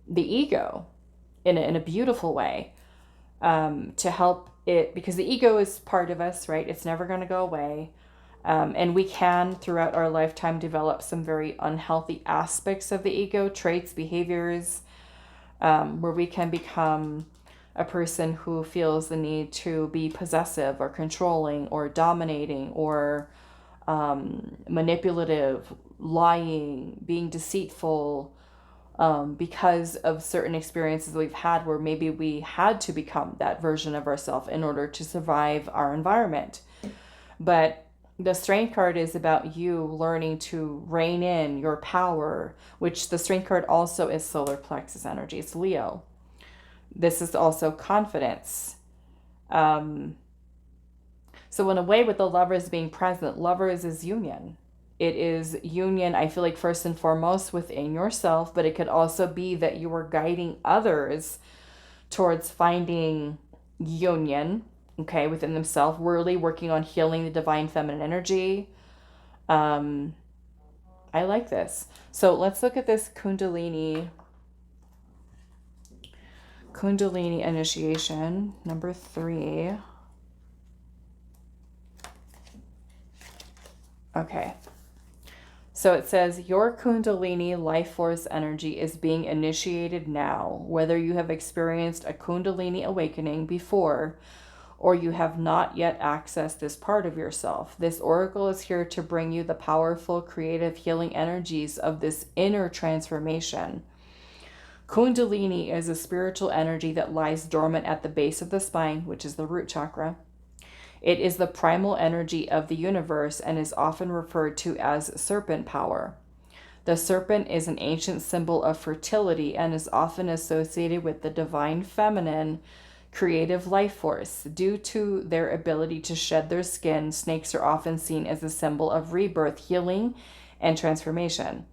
the ego in a beautiful way, to help it, because the ego is part of us, right? It's never going to go away. And we can, throughout our lifetime, develop some very unhealthy aspects of the ego, traits, behaviors, where we can become a person who feels the need to be possessive or controlling or dominating or manipulative, lying, being deceitful, because of certain experiences we've had where maybe we had to become that version of ourselves in order to survive our environment. But the Strength card is about you learning to rein in your power, which the Strength card also is solar plexus energy. It's Leo. This is also confidence. So in a way, with the Lovers being present, Lovers is union. It is union, I feel like, first and foremost within yourself, but it could also be that you are guiding others towards finding union, okay, within themselves, really working on healing the divine feminine energy. I like this. So let's look at this Kundalini initiation, number 3. Okay. So it says, your Kundalini life force energy is being initiated now, whether you have experienced a Kundalini awakening before or you have not yet accessed this part of yourself. This oracle is here to bring you the powerful, creative, healing energies of this inner transformation. Kundalini is a spiritual energy that lies dormant at the base of the spine, which is the root chakra. It is the primal energy of the universe and is often referred to as serpent power. The serpent is an ancient symbol of fertility and is often associated with the divine feminine, creative life force. Due to their ability to shed their skin, snakes are often seen as a symbol of rebirth, healing, and transformation.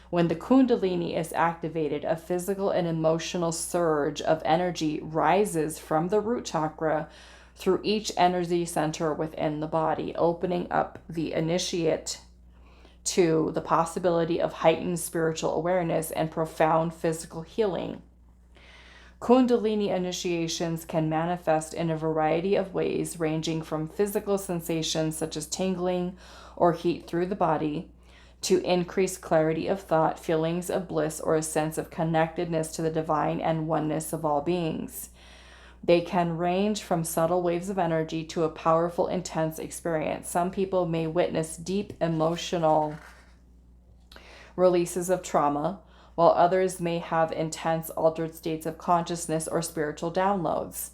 When the Kundalini is activated, a physical and emotional surge of energy rises from the root chakra through each energy center within the body, opening up the initiate to the possibility of heightened spiritual awareness and profound physical healing. Kundalini initiations can manifest in a variety of ways, ranging from physical sensations such as tingling or heat through the body, to increased clarity of thought, feelings of bliss, or a sense of connectedness to the divine and oneness of all beings. They can range from subtle waves of energy to a powerful, intense experience. Some people may witness deep emotional releases of trauma, while others may have intense, altered states of consciousness or spiritual downloads.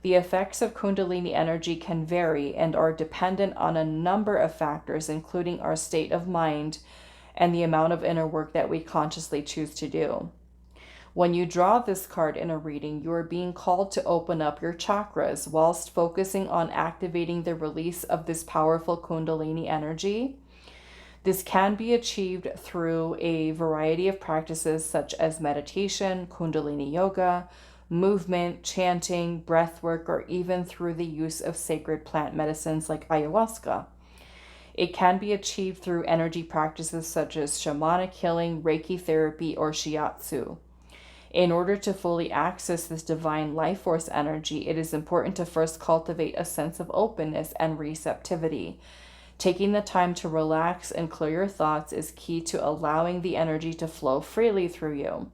The effects of Kundalini energy can vary and are dependent on a number of factors, including our state of mind and the amount of inner work that we consciously choose to do. When you draw this card in a reading, you are being called to open up your chakras whilst focusing on activating the release of this powerful Kundalini energy. This can be achieved through a variety of practices such as meditation, Kundalini yoga, movement, chanting, breath work, or even through the use of sacred plant medicines like ayahuasca. It can be achieved through energy practices such as shamanic healing, Reiki therapy, or shiatsu. In order to fully access this divine life force energy, it is important to first cultivate a sense of openness and receptivity. Taking the time to relax and clear your thoughts is key to allowing the energy to flow freely through you.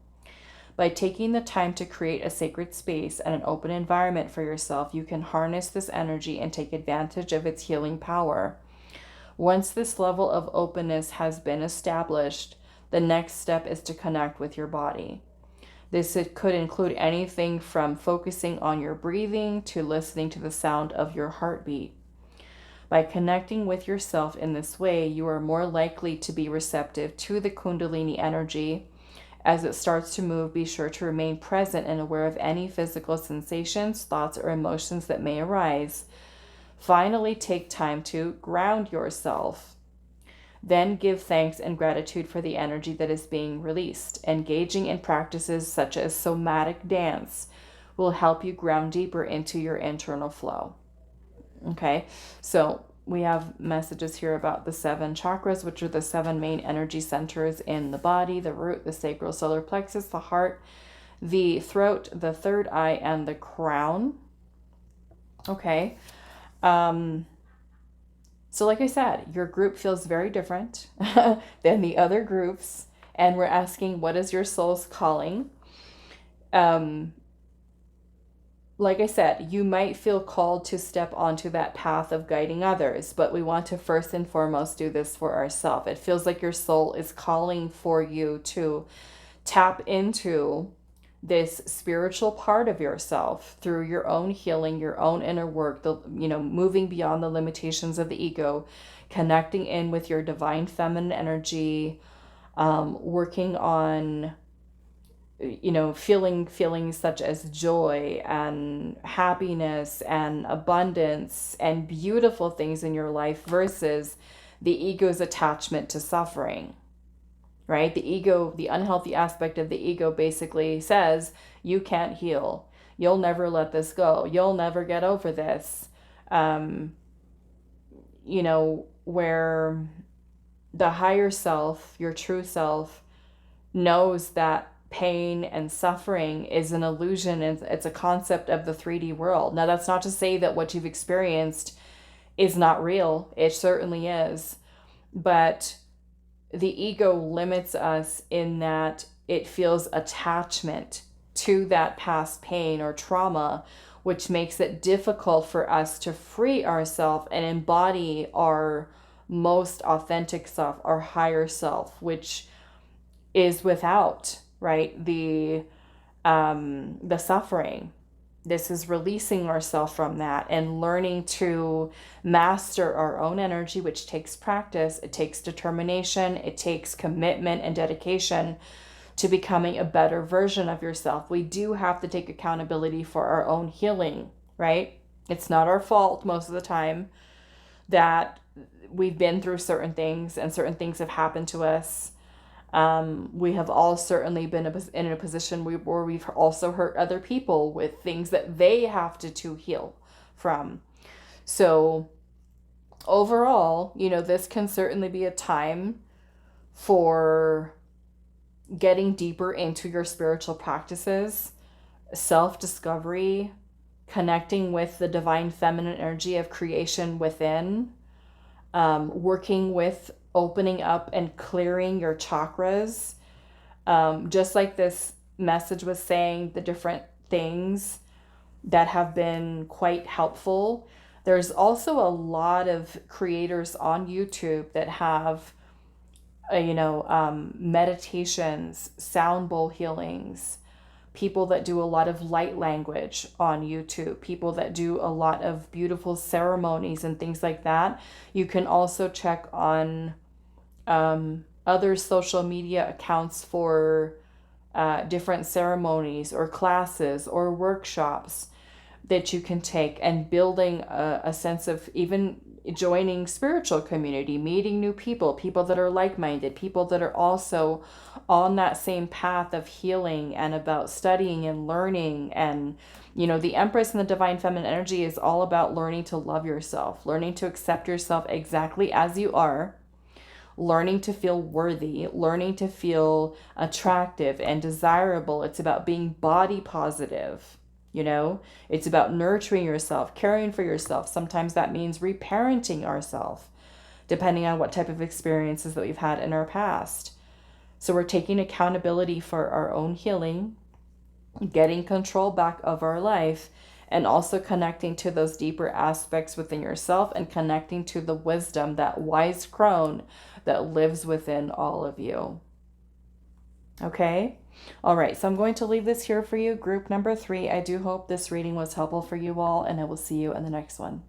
By taking the time to create a sacred space and an open environment for yourself, you can harness this energy and take advantage of its healing power. Once this level of openness has been established, the next step is to connect with your body. This could include anything from focusing on your breathing to listening to the sound of your heartbeat. By connecting with yourself in this way, you are more likely to be receptive to the Kundalini energy. As it starts to move, be sure to remain present and aware of any physical sensations, thoughts, or emotions that may arise. Finally, take time to ground yourself. Then give thanks and gratitude for the energy that is being released. Engaging in practices such as somatic dance will help you ground deeper into your internal flow. Okay, so we have messages here about the 7 chakras, which are the 7 main energy centers in the body: the root, the sacral solar plexus, the heart, the throat, the third eye, and the crown. Okay. So like I said, your group feels very different than the other groups. And we're asking, what is your soul's calling? Like I said, you might feel called to step onto that path of guiding others, but we want to first and foremost do this for ourselves. It feels like your soul is calling for you to tap into this spiritual part of yourself through your own healing, your own inner work, moving beyond the limitations of the ego, connecting in with your divine feminine energy, working on feeling feelings such as joy and happiness and abundance and beautiful things in your life versus the ego's attachment to suffering, right? The ego, the unhealthy aspect of the ego basically says, you can't heal. You'll never let this go. You'll never get over this. Where the higher self, your true self, knows that pain and suffering is an illusion and it's a concept of the 3D world. Now, that's not to say that what you've experienced is not real. It certainly is. But the ego limits us in that it feels attachment to that past pain or trauma, which makes it difficult for us to free ourselves and embody our most authentic self, our higher self, which is without, right, the suffering. This is releasing ourselves from that and learning to master our own energy, which takes practice. It takes determination. It takes commitment and dedication to becoming a better version of yourself. We do have to take accountability for our own healing, right? It's not our fault most of the time that we've been through certain things and certain things have happened to us. We have all certainly been in a position where we've also hurt other people with things that they have to heal from. So overall, this can certainly be a time for getting deeper into your spiritual practices, self-discovery, connecting with the divine feminine energy of creation within, working with opening up and clearing your chakras. Just like this message was saying, the different things that have been quite helpful. There's also a lot of creators on YouTube that have, meditations, sound bowl healings, people that do a lot of light language on YouTube, people that do a lot of beautiful ceremonies and things like that. You can also check on other social media accounts for different ceremonies or classes or workshops that you can take, and building a sense of even joining spiritual community, meeting new people that are like-minded, people that are also on that same path of healing and about studying and learning. And the Empress and the divine feminine energy is all about learning to love yourself, learning to accept yourself exactly as you are, learning to feel worthy, learning to feel attractive and desirable. It's about being body positive. It's about nurturing yourself, caring for yourself. Sometimes that means reparenting ourselves, depending on what type of experiences that we've had in our past. So we're taking accountability for our own healing, getting control back of our life, and also connecting to those deeper aspects within yourself and connecting to the wisdom, that wise crone that lives within all of you. Okay? All right, so I'm going to leave this here for you, group number 3. I do hope this reading was helpful for you all, and I will see you in the next one.